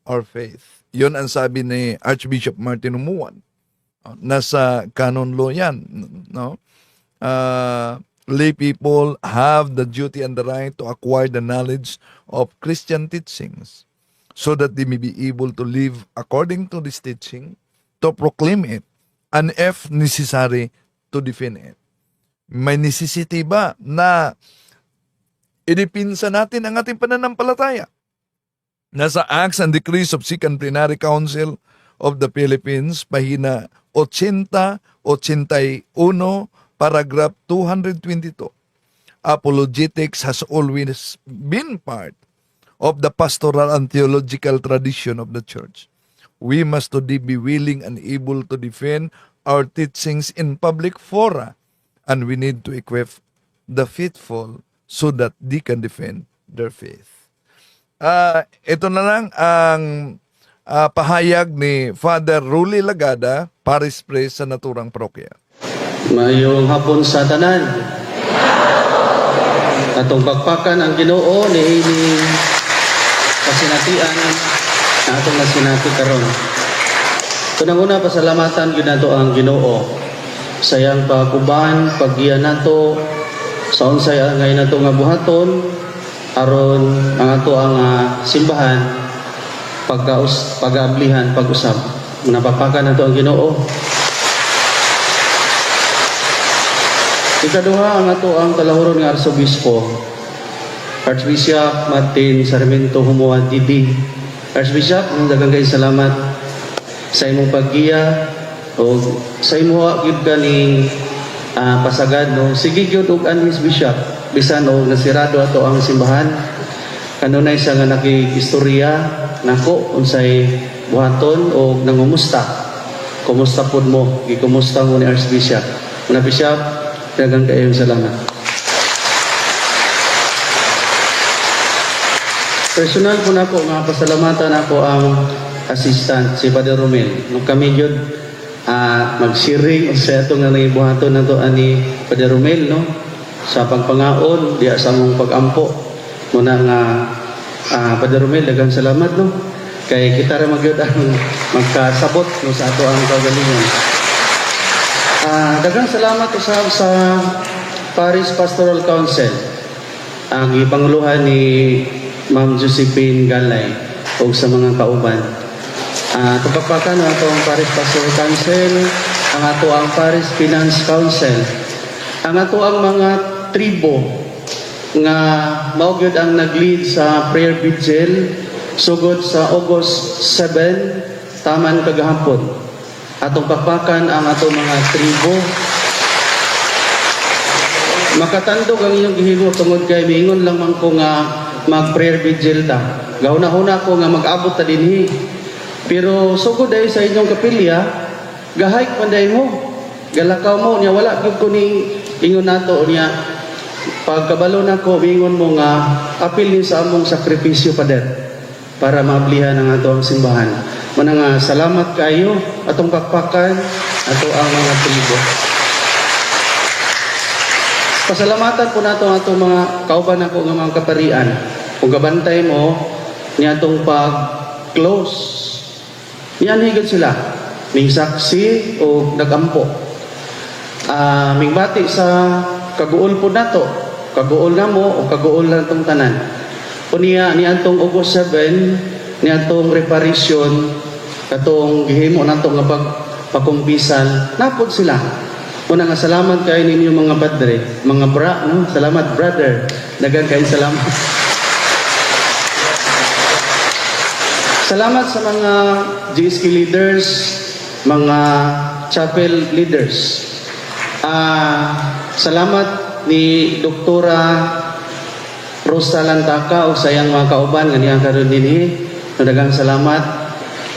our faith. Yun ang sabi ni Archbishop Martin Umuan. Nasa canon law yan. No? Lay people have the duty and the right to acquire the knowledge of Christian teachings so that they may be able to live according to this teaching, to proclaim it, and if necessary, to defend it. May necessity ba na idipinsa natin ang ating pananampalataya? Nasa Acts and Decrees of Second Plenary Council of the Philippines, pahina 80-81, paragraph 222. Apologetics has always been part of the pastoral and theological tradition of the church. We must today be willing and able to defend our teachings in public fora, and we need to equip the faithful so that they can defend their faith. Ito na lang ang pahayag ni Father Ruli Lagada, Parish Priest sa naturang parokya. Mayong hapon sa tanan. Atong pagpakan ang Ginoo ni kasinatian na atong nasinati karon. Tunang-una pasalamatan gyud nato ang Ginoo sa iyang pagkuban, paggiya nato sa unsay angay nato nga buhaton aron ang ato ang simbahan pag-ablihan, pag-usab. Napapakan nato ang Ginoo. Ikaduha ang ato ang kalahuron nga Arsobispo, Archbishop Martin Sarmiento Humuad Didi. Archbishop, daghang kay salamat sa imong paggiya o sa imong gyud ka ni pasagad no. Sige gyud og anhis bishop bisan og nasirado ato ang simbahan. Kanunay sa nga nakikistorya nako unsay buhaton o nangumusta. Kumusta pud mo? Gikumusta mo ni Archbishop. Una Bishop, daghang kayong salamat. Personal po na po nga pasalamatan ako ang assistant si Padre Romel. Nung kami yun mag-sharing sa ito nga nangibuhaton na ito ani Padre Romel no? Sa pagpangaon, diya sa mong pag-ampo. Muna nga Padre Romel, daghang salamat no? Kay kita rin magyod ang magkasabot no, sa ato ang kagalingan. Daghang salamat sa Parish Pastoral Council. Ang ipanguluhan ni Ma'am Josephine Galay o sa mga kauban. Kapagpakan ang ato ang Parish Pastoral Council, ang ato ang Parish Finance Council, ang ato ang mga tribo nga maugyod ang nag-lead sa prayer vigil sugod sa August 7, taman kagahapon. Atong pakpakan ang atong mga tribo. Makatandog ang inyong gihimo tungod kay miingon lang man ko nga mag-prayer vigil ta. Gahuna-huna ko nga mag-abot ta dinhi. Pero sugod dahil sa inyong kapilya, gahayk panday mo. Galakaw mo niya wala gyud ko ni ingon nato niya. Pagkabalo nako miingon mo nga apil ni sa among sakripisyo pader para maablihan ang ato ang simbahan. Manang salamat kayo atong pakpakan ato ang mga tribo. Pasalamatan po nato ang atong mga kauban ako nga mga kaparian. Kung gabantay mo niya atong pag-close. Yan higit sila. Ming saksi o nagampo. Mingbati sa kaguol po nato. Kaguol na mo o kaguol lang itong tanan. O niya atong August 7, niya atong reparation, katong gihimo nato nga pagkumpisan, napod sila. Una nga salamat kayo ninyo mga padre, mga bra, no? Salamat brother. Daghang kayo salamat. Salamat sa mga GSK leaders, mga chapel leaders. Salamat ni Doktora Rosa Lantaka o sayang mga kauban nga niya karon dinhi. Daghang salamat.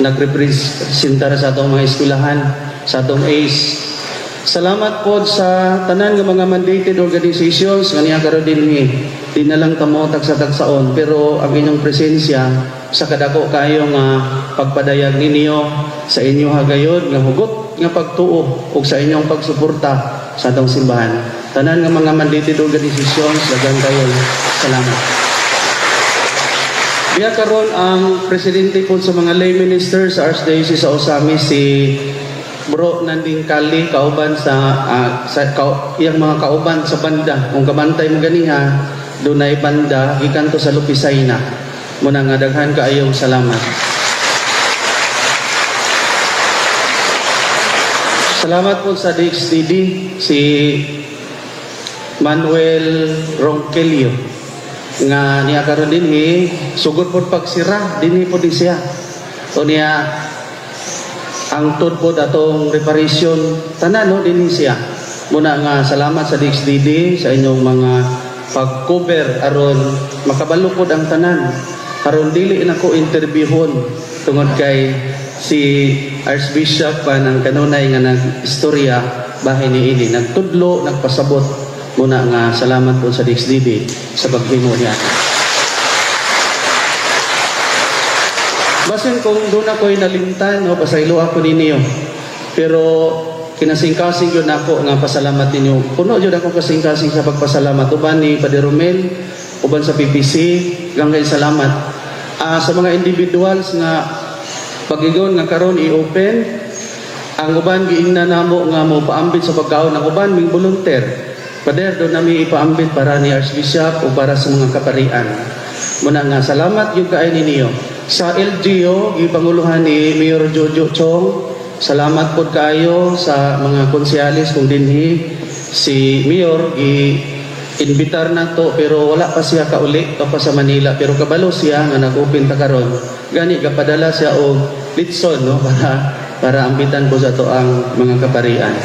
Nagrepresenta sa atong mga eskwelahan, sa atong ACE. Salamat po sa tanan ng mga mandated organizations nga niya karon dinhi. Di na lang kamo tagsa-tagsaon pero ang inyong presensya sa kadako kayo nga pagpadayag ninyo sa inyo hagayod nga hugot nga pagtuo ug sa inyong pagsuporta sa atong simbahan. tanan nga mga mandated organizations, daghang kayo salamat. Biya karon ang presidente po sa mga lay ministers sa Archdiocese sa Osami, si Bro Nanding Kali, kauban iyang mga kauban sa banda. Kung kabantay mo ganiha, dunay banda gikan to sa Lupisay na. Muna nga daghan kaayong salamat. Salamat po sa DXDD, si Manuel Ronquillo nga niya karon dinhi sugod pod pagsira dinhi pod siya. O niya ang tod pod atong reparation tanan no dinhi siya. Muna nga salamat sa DXDD sa inyong mga pag-cover aron makabalo pod ang tanan. Aron dili na ko interviewon tungod kay si Archbishop pa ng kanunay nga nag-istorya bahay ni ini nagtudlo nagpasabot. Muna nga salamat po sa DXDD sa paghimo niya. Basin kung doon ako'y nalimtan o pasaylo ako ninyo. Pero kinasing-kasing yun ako nga pasalamat ninyo. Puno yun ako kasing-kasing sa pagpasalamat. Uban ni Padre Romel, uban sa PPC, hanggang salamat. Sa mga individuals nga pagigon nga karon i-open, ang uban giingna namo nga mo paambit sa pagkaon ng uban ming volunteer. Pader, doon namin ipaambit para ni Archbishop o para sa mga kaparian. Muna nga, salamat yung kain ninyo. Sa LGO, ipanguluhan ni Mayor Jojo Chong, salamat po kayo sa mga konsyalis kung dinhi. Si Mayor, i-invitar na to, pero wala pa siya kauli pa sa Manila. Pero kabalo siya nga nag-open ta karon. Gani, kapadala siya o litson, no, para ambitan ko sa to ang mga kaparian.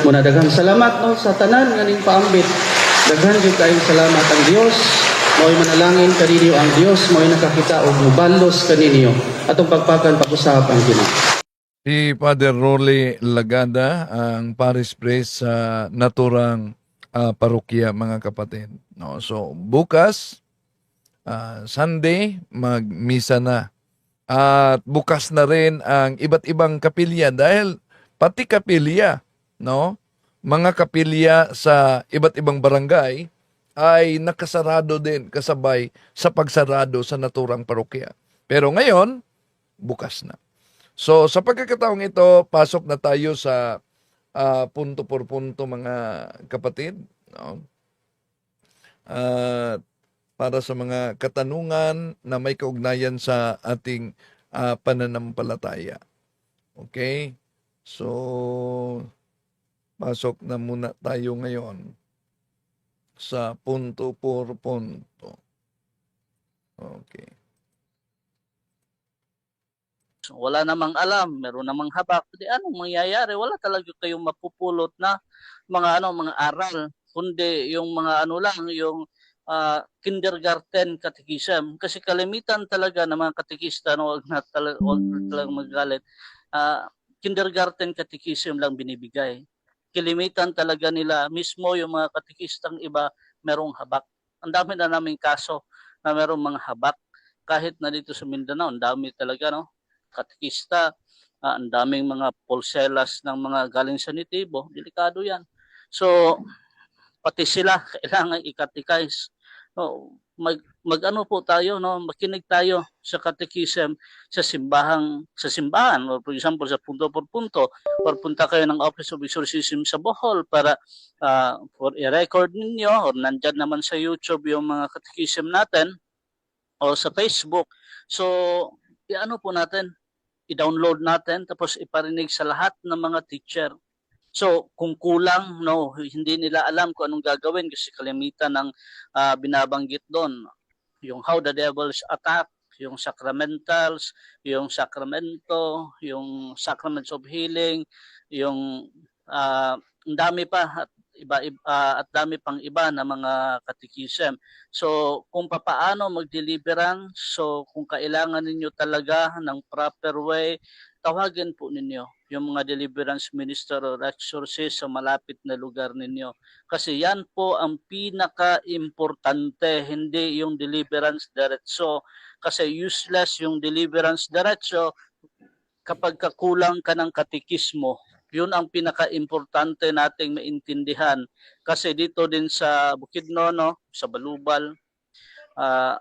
Muna daghang salamat no sa tanan nganing paambit. Daghan gyud kayong salamat ang Dios. Mao'y manalangin kaninyo ang Dios, mao'y nakakita og mubalos kaninyo atong pagpakan pag-usap ang Ginoo. Si Father Rolly Lagada, ang parish priest sa naturang parokya, mga kapatid. No, so bukas Sunday magmisa na. At bukas na rin ang iba't ibang kapilya dahil pati kapilya, no? Mga kapilya sa iba't ibang barangay ay nakasarado din kasabay sa pagsarado sa naturang parokya. Pero ngayon, bukas na. So sa pagkakataong ito, pasok na tayo sa punto por punto, mga kapatid, no? Para sa mga katanungan na may kaugnayan sa ating pananampalataya. Okay? So, pasok na muna tayo ngayon sa punto por punto. Okay. Wala namang alam, meron namang habak. Di anong mangyayari? Wala talaga kayong mapupulot na mga aral, kundi yung mga lang, yung kindergarten catechism. Kasi kalimitan talaga ng mga katekista, wag talagang magalit, kindergarten catechism lang binibigay. Kalimitan talaga nila, mismo yung mga katekistang iba, merong habak. Ang dami na naming kaso na merong mga habak. Kahit na dito sa Mindanao, ang dami talaga, no? Katekista, ang daming mga pulselas ng mga galing sanitibo, delikado yan. So, pati sila kailangan i-catechize. No, mag-ano po tayo, no, makinig tayo sa catechism sa simbahan, or for example sa punto por punto, or punta kayo ng Office of Exorcism sa Bohol para for i-record ninyo, or nandyan naman sa YouTube yung mga catechism natin o sa Facebook. So, i-ano po natin, i-download natin, tapos iparinig sa lahat ng mga teacher. So, kung kulang, no, hindi nila alam kung anong gagawin kasi kalimitan ng binabanggit doon. Yung how the devils attack, yung sacramentals, yung sacramento, yung sacraments of healing, yung ang dami pa at at dami pang iba na mga catechism. So, kung papaano mag-deliverance, so kung kailangan ninyo talaga ng proper way, tawagin po ninyo yung mga deliverance minister or exorcist sa malapit na lugar ninyo. Kasi yan po ang pinaka-importante, hindi yung deliverance diretso. Kasi useless yung deliverance diretso kapag kakulang ka ng katekismo, Yun ang pinaka-importante nating maintindihan. Kasi dito din sa Bukidnon, sa Balubal, ah,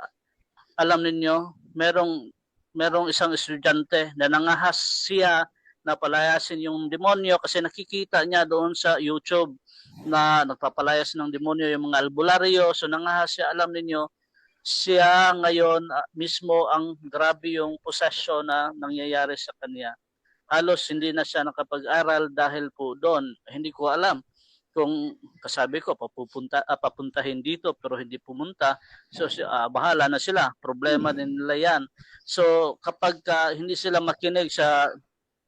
alam ninyo, merong isang estudyante na nangahas siya na palayasin yung demonyo kasi nakikita niya doon sa YouTube na nagpapalayas ng demonyo yung mga albularyo. So nangahas siya, alam ninyo, siya ngayon mismo ang grabe yung possession na nangyayari sa kanya. Halos hindi na siya nakapag-aral dahil po doon. Hindi ko alam kung kasabi ko papuntahin dito pero hindi pumunta. So bahala na sila. Problema din nila yan. So kapag hindi sila makinig sa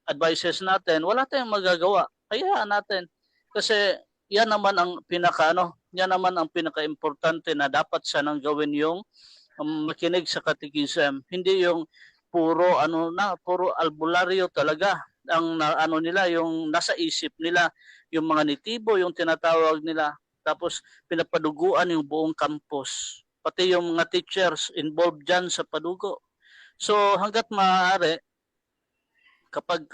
advices natin, wala tayong magagawa. Hayaan natin. Kasi yan naman ang yan naman ang pinaka-importante na dapat sanang gawin yung makinig sa katekism. Hindi yung puro albularyo talaga ang nila, yung nasa isip nila, yung mga nitibo, yung tinatawag nila. Tapos pinapaduguan yung buong campus. Pati yung mga teachers involved dyan sa padugo. So hanggat maaari, kapag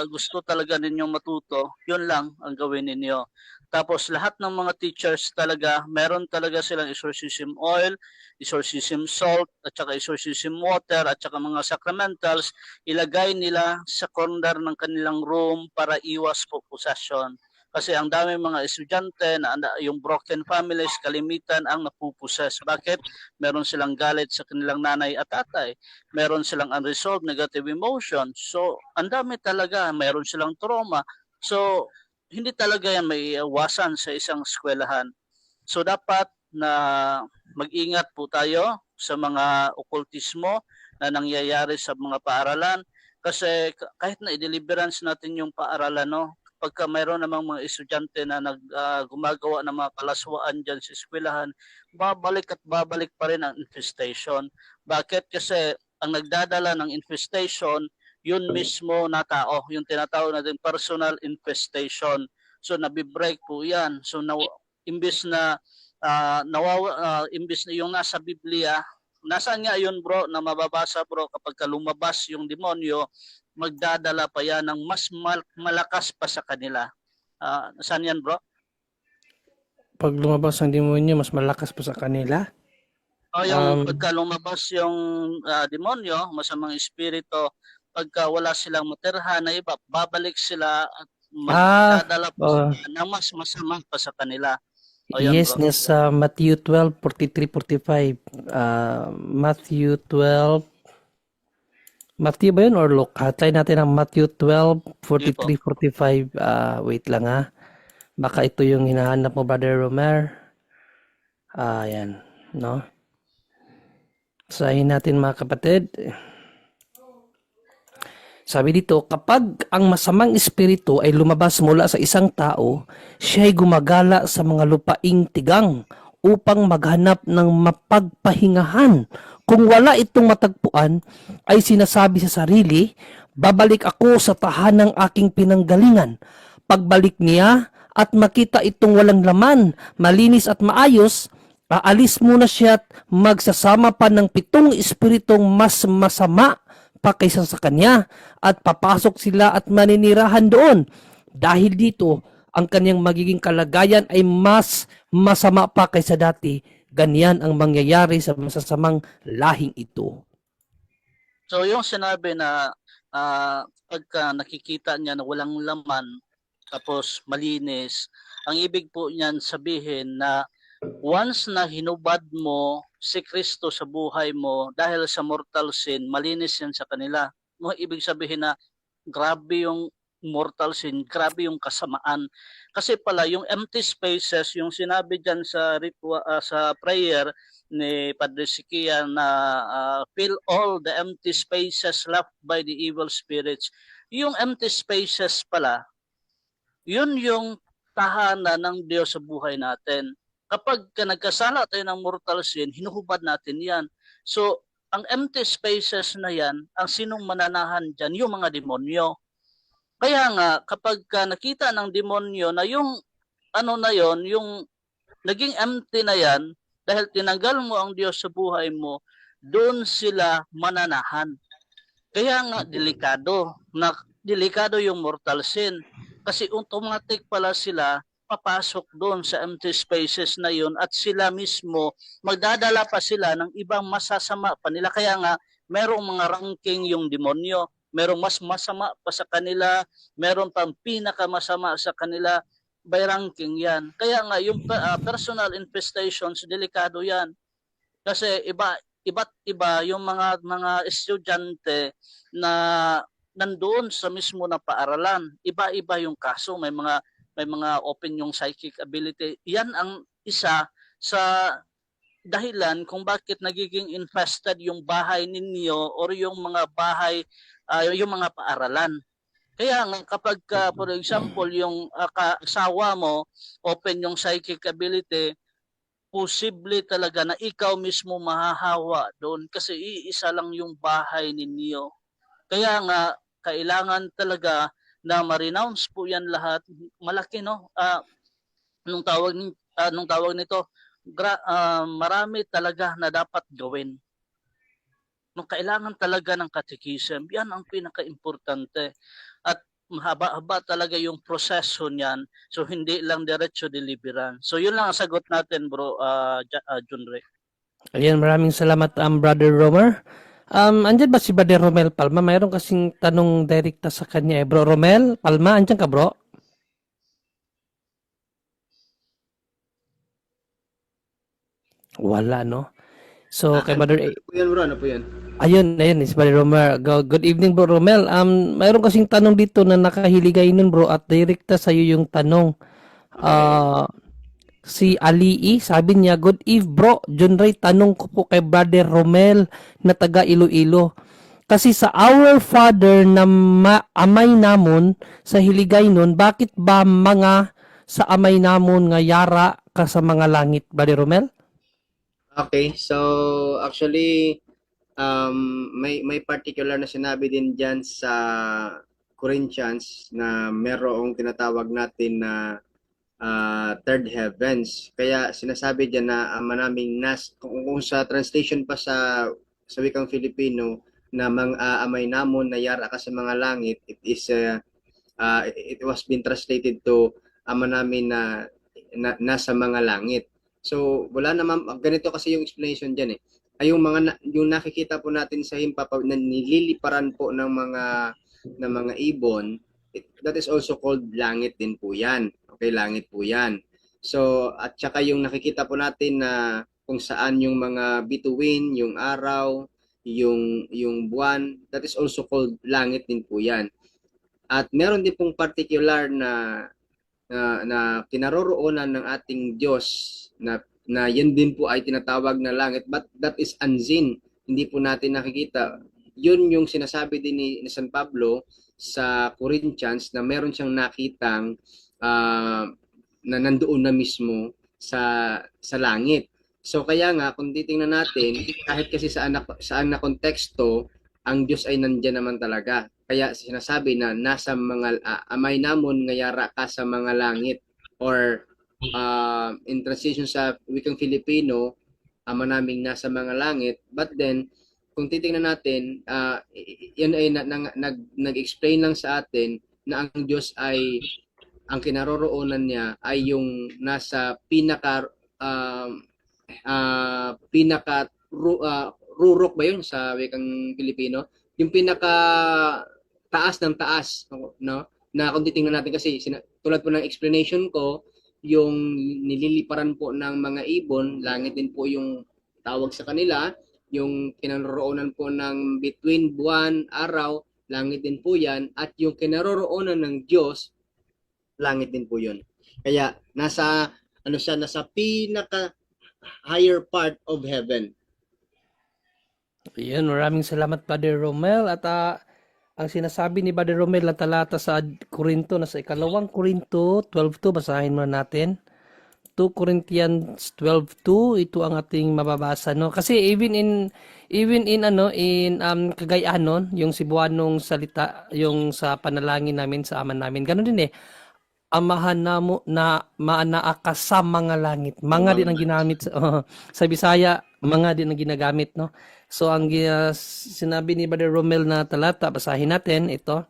gusto talaga ninyong matuto, yun lang ang gawin ninyo. Tapos lahat ng mga teachers talaga, meron talaga silang exorcism oil, exorcism salt, at saka exorcism water, at saka mga sacramentals, ilagay nila sa corner ng kanilang room para iwas po possession. Kasi ang dami mga estudyante na yung broken families, kalimitan ang napuposes. Bakit? Meron silang galit sa kanilang nanay at tatay. Meron silang unresolved negative emotions. So, ang dami talaga. Meron silang trauma. So, hindi talaga yan may iwasan sa isang eskwelahan. So dapat na mag-ingat po tayo sa mga okultismo na nangyayari sa mga paaralan kasi kahit na i-deliverance natin yung paaralan, pagka mayroon namang mga estudyante na gumagawa ng mga kalaswaan dyan sa eskwelahan, babalik at babalik pa rin ang infestation. Bakit? Kasi ang nagdadala ng infestation yun mismo na tao, yung tinatawag natin personal infestation. So nabibreak po yan. So imbis na imbis na yung nasa Biblia, nasaan nga yun bro, na mababasa bro, kapag lumabas yung demonyo, magdadala pa yan ng mas malakas pa sa kanila. Saan yan bro? Pag lumabas ang demonyo, mas malakas pa sa kanila? Yung pagka lumabas yung demonyo, masamang espiritu, pagka wala silang matirhan na iba, babalik sila at magdadala po na mas masama pa sa kanila. Yes, bro. nasa Matthew 12, 43, 45. Matthew 12. Matthew ba yun or Luke? Try natin ang Matthew 12, 43, 45. Wait lang ha. Baka ito yung hinahanap mo, Brother Romer. Yan. No? Sahin natin mga kapatid. Sabi dito, kapag ang masamang espiritu ay lumabas mula sa isang tao, siya ay gumagala sa mga lupaing tigang upang maghanap ng mapagpahingahan. Kung wala itong matagpuan, ay sinasabi sa sarili, babalik ako sa tahanang aking pinanggalingan. Pagbalik niya at makita itong walang laman, malinis at maayos, aalis muna siya at magsasama pa ng 7 espiritong mas masama pa kaysa sa kanya at papasok sila at maninirahan doon. Dahil dito, ang kanyang magiging kalagayan ay mas masama pa kaysa dati. Ganyan ang mangyayari sa masasamang lahing ito. So yung sinabi na pagka nakikita niya na walang laman tapos malinis, ang ibig po niyan sabihin na once na hinubad mo si Kristo sa buhay mo dahil sa mortal sin, malinis yan sa kanila. Ibig sabihin na grabe yung mortal sin, grabe yung kasamaan. Kasi pala yung empty spaces, yung sinabi dyan sa sa prayer ni Padre Sikia na fill all the empty spaces left by the evil spirits. Yung empty spaces pala, yun yung tahanan ng Diyos sa buhay natin. Kapag nagkasala tayo ng mortal sin, hinuhubad natin yan. So, ang empty spaces na yan, ang sinong mananahan dyan, yung mga demonyo. Kaya nga, kapag nakita ng demonyo na yung yung naging empty na yan, dahil tinanggal mo ang Diyos sa buhay mo, doon sila mananahan. Kaya nga, delikado yung mortal sin. Kasi automatic pala sila papasok doon sa empty spaces na yun at sila mismo magdadala pa sila ng ibang masasama pa nila. Kaya nga, merong mga ranking yung demonyo. Merong mas masama pa sa kanila, meron pang pinakamasama sa kanila, by ranking yan. Kaya nga, yung personal infestations, delikado yan. Kasi iba't iba yung mga estudyante na nandoon sa mismo na paaralan. Iba-iba yung kaso, may mga open yung psychic ability. Yan ang isa sa dahilan kung bakit nagiging infested yung bahay ninyo or yung mga bahay, yung mga paaralan. Kaya nga kapag for example yung asawa mo open yung psychic ability, posible talaga na ikaw mismo mahahawa doon kasi iisa lang yung bahay ninyo. Kaya nga kailangan talaga na ma-renounce po yan lahat. Malaki no. Nung tawag nito, marami talaga na dapat gawin. Nung kailangan talaga ng catechism, yan ang pinaka-importante. At mahaba-haba talaga yung proseso niyan. So hindi lang diretso deliverance. So yun lang ang sagot natin, bro, Junre. Ayan, maraming salamat, Brother Romer. Andyan ba si Brother Romel Palma? Mayroon kasing tanong direkta sa kanya eh. Bro Romel Palma, andyan ka bro? Wala, no? So, kay Brother Ano po yan, bro? Ano po yan? ayun, si Brother Romer. Good evening, bro Romel. Mayroon kasing tanong dito na nakahiligay nun, bro, at direkta sa iyo yung tanong. Si Alii, sabi niya, good eve, bro. John Ray, tanong ko po kay Brother Romel na taga Iloilo. Kasi sa Our Father na amay namon sa hiligay nun, bakit ba mga sa amay namon nga yara ka sa mga langit, Brother Romel? Okay, so actually may particular na sinabi din diyan sa Corinthians na merong tinatawag natin na third heavens. Kaya sinasabi diyan na ama naming kung sa translation pa sa wikang Filipino na amay namon na yara ka sa mga langit, it was been translated to ama namin na nasa mga langit. So wala naman, ganito kasi yung explanation diyan eh. Ay yung nakikita po natin sa himpapawid na nililiparan po ng mga ibon, that is also called langit din po yan. Okay, langit po yan. So, at saka yung nakikita po natin na kung saan yung mga bituin, yung araw, yung buwan, that is also called langit din po yan. At meron din pong particular na kinaroroonan ng ating Diyos na yan din po ay tinatawag na langit, but that is unseen. Hindi po natin nakikita. Yun yung sinasabi din ni San Pablo sa Corinthians na meron siyang nakitang na nandoon na mismo sa langit. So kaya nga kung titingnan natin, kahit kasi saan na konteksto, ang Diyos ay nandiyan naman talaga. Kaya sinasabi na nasa mga amay namon nga yara ka sa mga langit, or in translation sa wikang Filipino, ama naming nasa mga langit. But then kung titingnan natin, yan ay nag-explain lang sa atin na ang Diyos ay ang kinaroroonan niya ay yung nasa rurok ba yun sa wikang Pilipino? Yung pinaka taas ng taas, no? Na kung titingnan natin kasi tulad po ng explanation ko, yung nililiparan po ng mga ibon, langit din po yung tawag sa kanila, yung kinaroroonan po ng between buwan, araw, langit din po yan, at yung kinaroroonan ng Diyos, langit din po yun. Kaya nasa pinaka higher part of heaven. Ayan, maraming salamat, Brother Romel. At ang sinasabi ni Brother Romel na talata sa Korinto, nasa ikalawang Korinto 12:2, basahin mo natin. 2 Corinthians 12:2, ito ang ating mababasa, no? Kasi even in Cagayan nun, yung Cebuanong salita, yung sa panalangin namin sa ama namin, ganun din eh. Amahan namo na maanaa sa mga langit. Mga din ang ginamit sa Bisaya, mga din ang ginagamit, no? So ang sinabi ni Brother Romel na talata, basahin natin ito.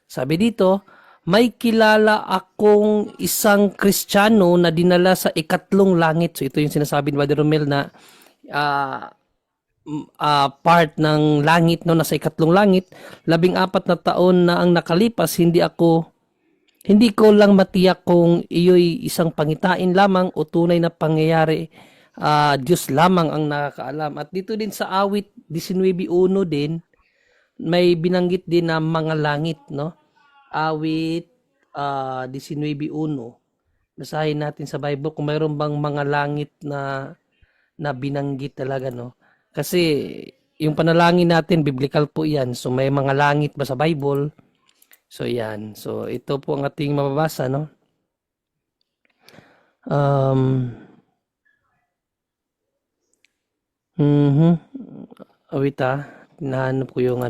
Sabi dito, may kilala akong isang Kristiyano na dinala sa ikatlong langit. So ito yung sinasabi ni Brother Romel na ah, part ng langit, no, nasa ikatlong langit. 14 na taon na ang nakalipas, hindi ko lang matiyak kung iyo'y isang pangitain lamang o tunay na pangyayari. Diyos lamang ang nakakaalam. At dito din sa awit 19:1 din, may binanggit din na mga langit, no? Awit 19:1. Basahin natin sa Bible kung mayroon bang mga langit na binanggit talaga, no? Kasi yung panalangin natin, biblical po yan. So may mga langit ba sa Bible? So yan. So ito po ang ating mababasa, no? Wait hinahanap ko yung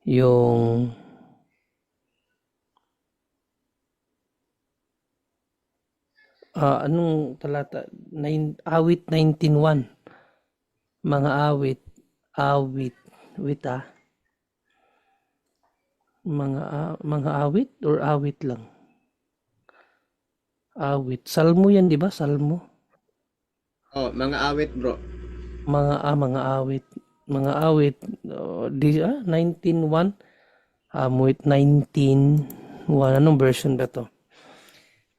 yung anong talata? Awit 19:1. Mga awit, wait mga awit or awit lang? Awit. Salmo yan, di ba? Salmo. Oh, mga awit, bro. Mga awit. Mga awit. 19:1. Awit 19:1. Anong version ba to?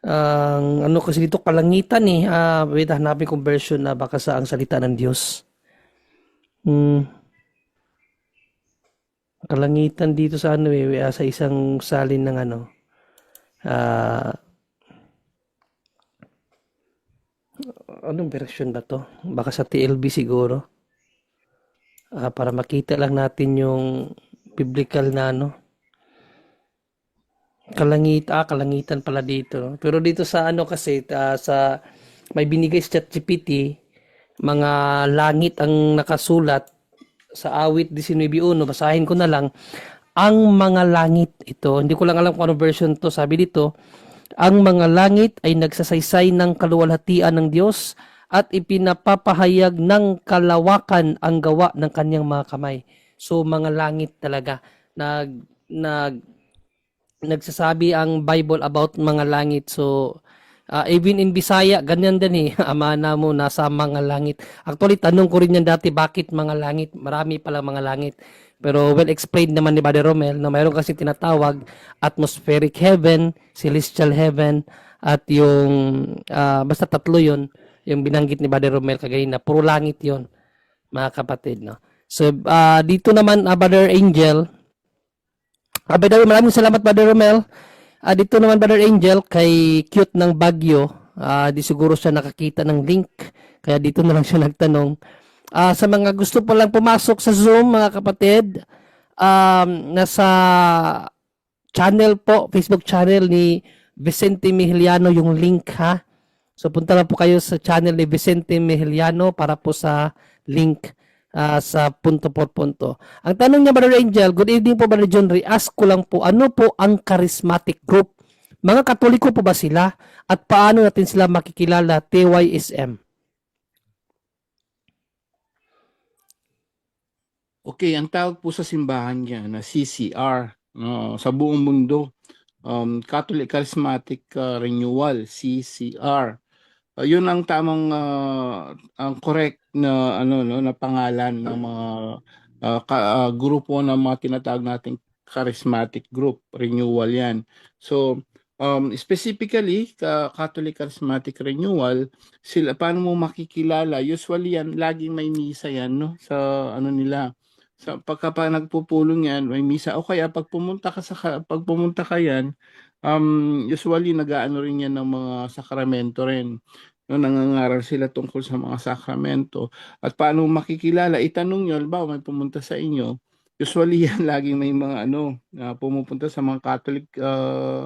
Ano kasi dito kalangitan eh. Wait, hanapin kong version na baka sa ang salita ng Diyos. Kalangitan dito sa sa isang salin ng anong version ba to? Baka sa TLB siguro. Para makita lang natin yung biblical na kalangitan pala dito. Pero dito sa kasi sa may binigay sa ChatGPT, mga langit ang nakasulat sa awit 19:1. Basahin ko na lang. Ang mga langit ito, hindi ko lang alam kung ano version to. Sabi dito, ang mga langit ay nagsasaysay ng kaluwalhatian ng Diyos at ipinapapahayag ng kalawakan ang gawa ng kanyang mga kamay. So mga langit talaga nagsasabi ang Bible about mga langit. So even in Bisaya, ganyan din amana mo nasa mga langit. Actually, tanong ko rin yan dati, bakit mga langit? Marami pala mga langit. Pero well explained naman ni Brother Romel na mayroon kasi tinatawag atmospheric heaven, celestial heaven, at yung basta tatlo yon yung binanggit ni Brother Romel kagaya puro langit yon, mga kapatid, no? So dito naman Brother Angel, by the way, maraming salamat Brother Romel. Dito naman Brother Angel kay Cute ng Bagyo, di siguro siya nakakita ng link kaya dito na lang siya nagtanong. Sa mga gusto po lang pumasok sa Zoom, mga kapatid, nasa channel po, Facebook channel ni Vicente Mejiliano yung link, ha. So punta lang po kayo sa channel ni Vicente Mejiliano para po sa link sa punto por punto. Ang tanong niya, Brother Angel, good evening po Brother John Ray, ask ko lang po, ano po ang charismatic group? Mga Katoliko po ba sila? At paano natin sila makikilala? TYSM. Okay, ang tawag po sa simbahan niya na CCR, no, sa buong mundo, Catholic Charismatic Renewal, CCR. Yun ang tamang ang correct na na pangalan ng mga grupo ng mga tinatawag nating charismatic group, renewal yan. So specifically Catholic Charismatic Renewal, sila paano mo makikilala? Usually yan laging may misa yan, no, sa nila. Sa pagka nagpupulong yan, may misa. O kaya pag pumunta ka yan, usually nag-aano rin yan ng mga sakramento rin. No, nangangaral sila tungkol sa mga sakramento. At paano makikilala? Itanong nyo, halimbawa may pumunta sa inyo, usually yan laging may mga pumupunta sa mga Catholic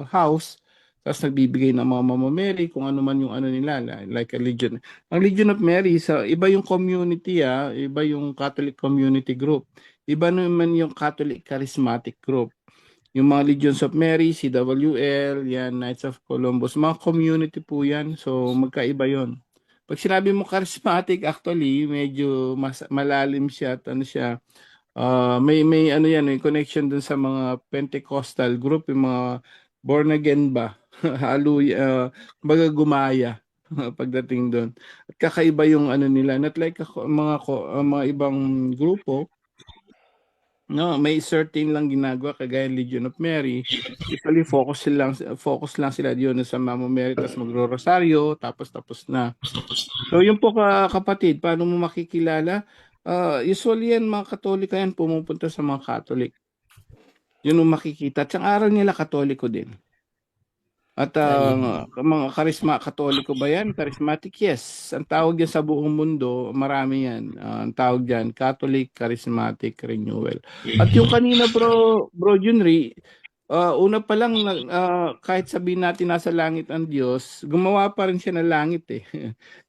house, tapos nagbibigay ng mga Mama Mary, kung ano man yung nila, like a Legion. Ang Legion of Mary, iba yung community, iba yung Catholic community group. Iba naman yung Catholic Charismatic group. Yung mga Legions of Mary, CWL, yan, Knights of Columbus, mga community po yan. So, magkaiba yon. Pag sinabi mo charismatic, actually, medyo mas malalim siya at May ano yan, may connection dun sa mga Pentecostal group, yung mga born again ba? Hallelujah, kumbaga gumaya pagdating doon. At kakaiba yung ano nila, not like mga ibang grupo, no, may certain lang ginagawa kagaya ng Legion of Mary. Usually focus lang sila diyon sa Mama Mary, tapos magro-rosaryo, tapos na. So yun po kapatid, paano mo makikilala? Usually yan mga Katoliko yan pumupunta sa mga Catholic. Yun ang makikita. At ang aral nila Katoliko din. At mga Katoliko ba yan? Charismatic, yes. Ang tawag yan sa buong mundo, marami yan. Ang tawag dyan, Catholic Charismatic Renewal. At yung kanina bro Junri, una pa lang, kahit sabihin natin nasa langit ang Diyos, gumawa pa rin siya ng langit eh.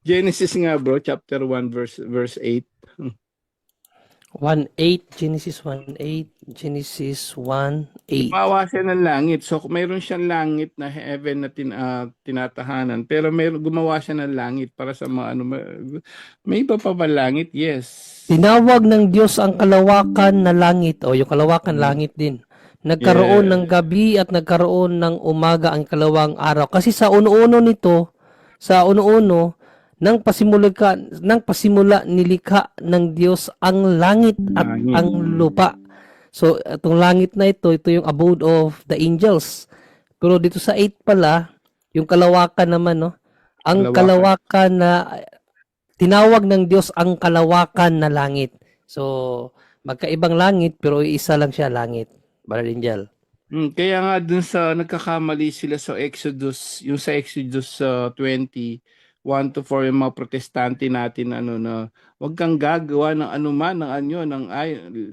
Genesis nga bro, chapter 1 verse 8. 1:8, Genesis 1:8, Genesis 1:8. Gumawa siya ng langit. So mayroon siyang langit na heaven na tinatahanan. Pero gumawa siya ng langit para sa mga ano. May iba pa ba langit? Yes. Tinawag ng Diyos ang kalawakan na langit, o yung kalawakan langit din. Nagkaroon ng gabi at nagkaroon ng umaga ang kalawang araw. Kasi sa uno-uno nito, nang pasimula nilikha ng Diyos ang langit at ang lupa. So, itong langit na ito yung abode of the angels. Pero dito sa 8 pala, yung kalawakan naman, no? Ang kalawakan na, tinawag ng Diyos ang kalawakan na langit. So, magkaibang langit, pero isa lang siya langit. Brother Angel. Kaya nga dun sa nagkakamali sila sa Exodus, yung sa Exodus 20, 1-4, yung mga protestante natin na wag kang gagawa ng anuman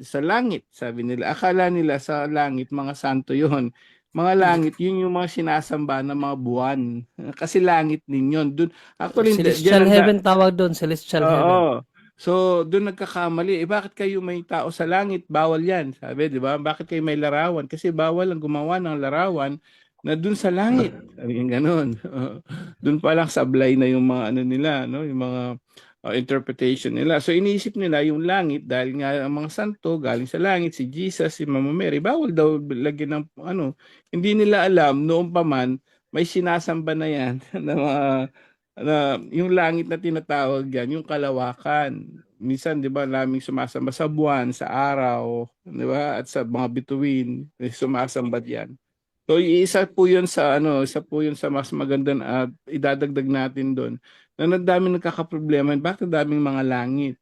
sa langit, sabi nila. Akala nila sa langit mga santo yon. Mga langit yun yung mga sinasamba ng mga buwan. Kasi langit din yun. Dun actually Celestial heaven tawag doon, celestial heaven. So, doon nagkakamali. Bakit kayo may tao sa langit? Bawal yan. Sabi, di ba? Bakit kayo may larawan? Kasi bawal ang gumawa ng larawan na doon sa langit. Sabi yung ganun. Doon pa lang sablay na yung mga ano nila, no? Yung mga interpretation nila. So, iniisip nila yung langit dahil nga ang mga santo galing sa langit, si Jesus, si Mama Mary, bawal daw lagyan ng Hindi nila alam noon pa man may sinasamba na yan na yung langit na tinatawag yan, yung kalawakan. Minsan, di ba, laming sumasamba sa buwan, sa araw, di ba, at sa mga bituin, sumasamba yan. So, isa po yun sa mas maganda at idadagdag natin doon. Na daming nagkakaproblema, bakit daming mga langit?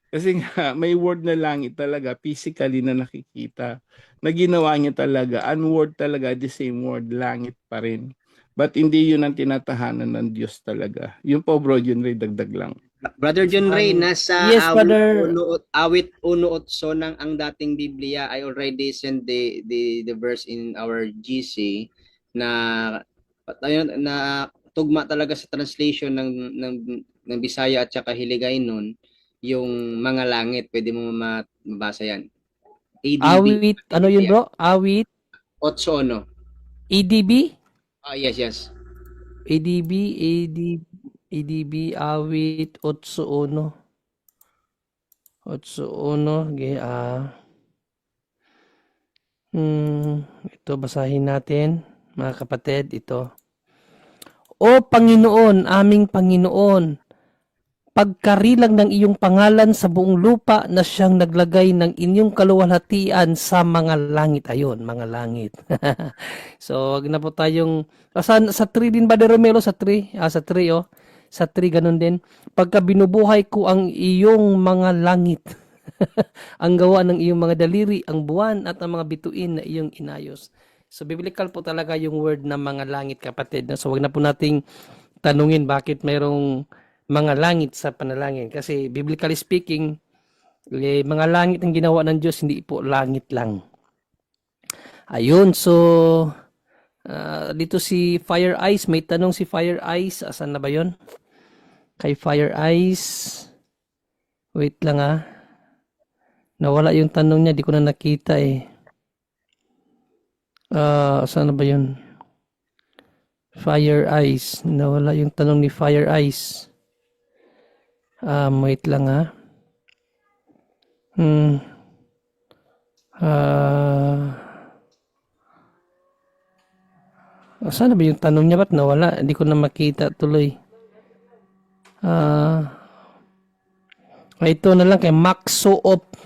Kasi nga, may word na langit talaga, physically na nakikita. Na ginawa niya talaga, unword talaga, the same word, langit pa rin. But hindi yun ang tinatahanan ng Diyos talaga. Yun po bro, John Ray, dagdag lang. Brother John Ray, nasa yes, brother. awit 1:8 ng ang dating Biblia. I already sent the verse in our GC na tugma talaga sa translation ng Bisaya at saka Hiligaynon yung mga langit. Pwede mo mabasa yan. ADB. Awit, ano yun bro? Awit 8:1. EDB? Yes. ADB awit 8:1. 8:1 ito basahin natin mga kapatid, ito. O Panginoon, aming Panginoon, pagkarilang ng iyong pangalan sa buong lupa na siyang naglagay ng inyong kaluwalhatian sa mga langit. Ayun, mga langit. So, wag na po tayong sa 3 din ba de Romelo? Sa 3? Sa 3 oh. Sa 3 ganun din. Pagka binubuhay ko ang iyong mga langit, ang gawa ng iyong mga daliri, ang buwan at ang mga bituin na iyong inayos. So, biblical po talaga yung word na mga langit, kapatid. So, wag na po nating tanungin bakit mayroong mga langit sa panalangin. Kasi biblically speaking, mga langit ang ginawa ng Diyos, hindi po langit lang. Ayun, so dito si Fire Eyes, may tanong si Fire Eyes. Asan na ba yun? Kay Fire Eyes. Wait lang nawala yung tanong niya, di ko na nakita eh. Asan na ba yun? Fire Eyes. Nawala yung tanong ni Fire Eyes. Wait lang Ah, saan na ba yung tanong niya? Ba't nawala? Hindi ko na makita tuloy. Ito na lang kay Max Suop.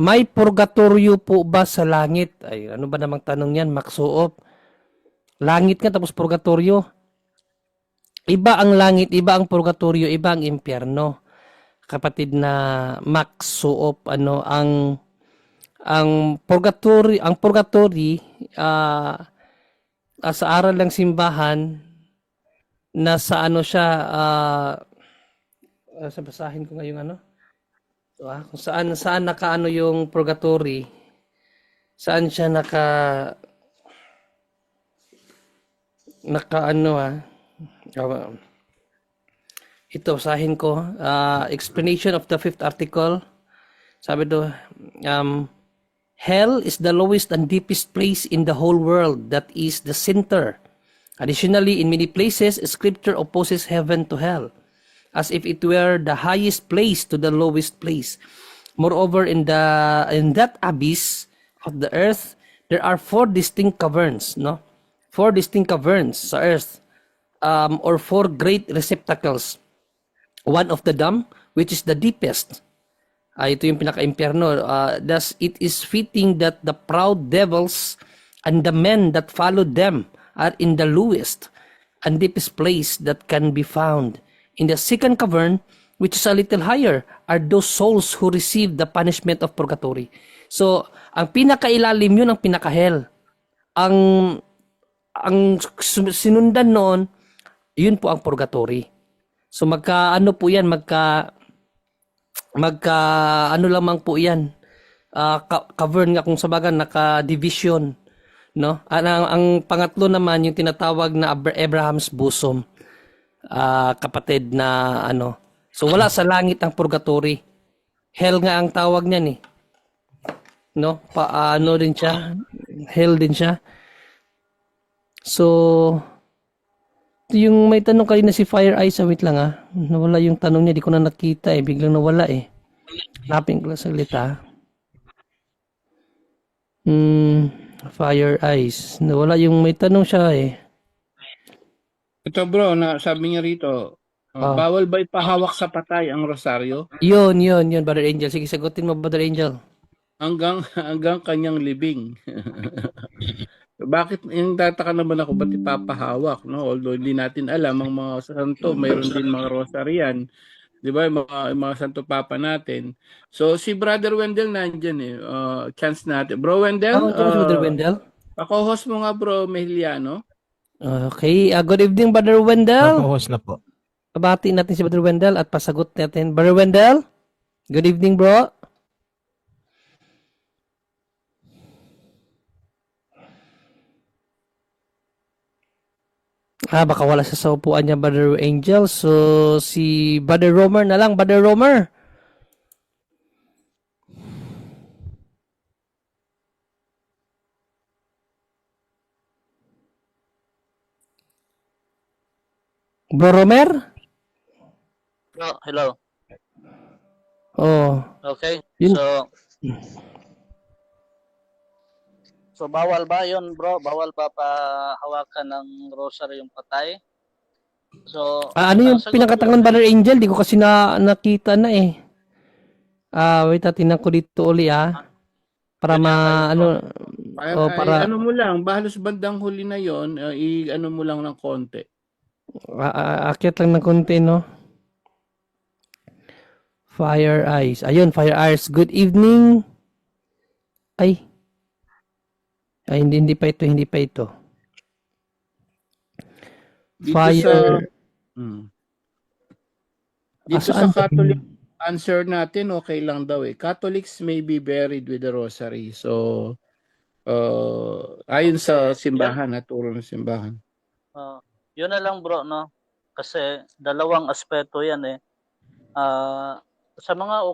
May purgatorio po ba sa langit? Ay, ano ba namang tanong yan, Max Suop? Langit nga tapos purgatorio. Iba ang langit, iba ang purgatorio, iba ang impyerno. Kapatid na Max Suop, ang purgatory sa aral ng simbahan nasa ano siya sa basahin ko ngayong ano ito, kung saan nakaano yung purgatory, saan siya ito basahin ko, explanation of the fifth article. Sabi do, hell is the lowest and deepest place in the whole world, that is the center. Additionally, in many places, scripture opposes heaven to hell, as if it were the highest place to the lowest place. Moreover, in that abyss of the earth, there are 4 distinct caverns, no? 4 distinct caverns sa earth, or 4 great receptacles. One of the dumb, which is the deepest. Ito yung pinaka-impyerno. Thus, it is fitting that the proud devils and the men that followed them are in the lowest and deepest place that can be found. In the second cavern, which is a little higher, are those souls who receive the punishment of purgatory. So, ang pinaka-ilalim yun ang pinaka-hell. Ang sinundan noon, yun po ang purgatory. So, magka-ano po yan, ano lamang po yan, cavern nga kung sabagan, naka-division, no? Ang pangatlo naman yung tinatawag na Abraham's bosom, kapatid na ano. So wala sa langit ang purgatory. Hell nga ang tawag niyan eh. No? Ano din siya? Hell din siya. So yung may tanong kanina si Fire Eyes, wait lang nawala yung tanong niya, di ko na nakita eh, biglang nawala eh. Hanapin ko lang saglit Fire Eyes, nawala yung may tanong siya eh. Ito bro, sabi niya rito, bawal ba ipahawak sa patay ang rosaryo? Yun, Brother Angel. Sige, sagutin mo, Brother Angel. Hanggang kanyang libing. Bakit, yung tataka naman ako, ba't ipapahawak, no? Although hindi natin alam, ang mga santo, mayroon din mga rosaryan, di ba, yung mga santo papa natin. So, si Brother Wendell nandyan eh, chance natin. Bro Wendell, Brother Wendell. Pako-host mo nga bro, Mejiliano. Okay, good evening, Brother Wendell. Pako-host na po. Pabati natin si Brother Wendell at pasagot natin. Brother Wendell, good evening, bro. Baka wala sa upuan niya, Brother Angel. So, si Brother Romer na lang. Brother Romer. Bro Romer? Hello. Oh. Okay. Yun. So bawal ba 'yon, bro? Bawal ba pahawakan ng rosary yung patay? So ano yung pinakatangan, Brother Angel? Di ko kasi nakita na eh. Wait, tingnan ko dito uli para Ano mo lang, bahalos bandang huli na 'yon, ano mo lang ng konti. Akyat lang ng konti, no? Fire Eyes. Ayun, Fire Eyes. Good evening. Ay, hindi pa ito. Fire. Dito sa Catholic answer natin, okay lang daw eh. Catholics may be buried with the rosary. So, ayon sa simbahan, turo ng simbahan. Yun na lang bro, no? Kasi dalawang aspeto yan eh. Sa mga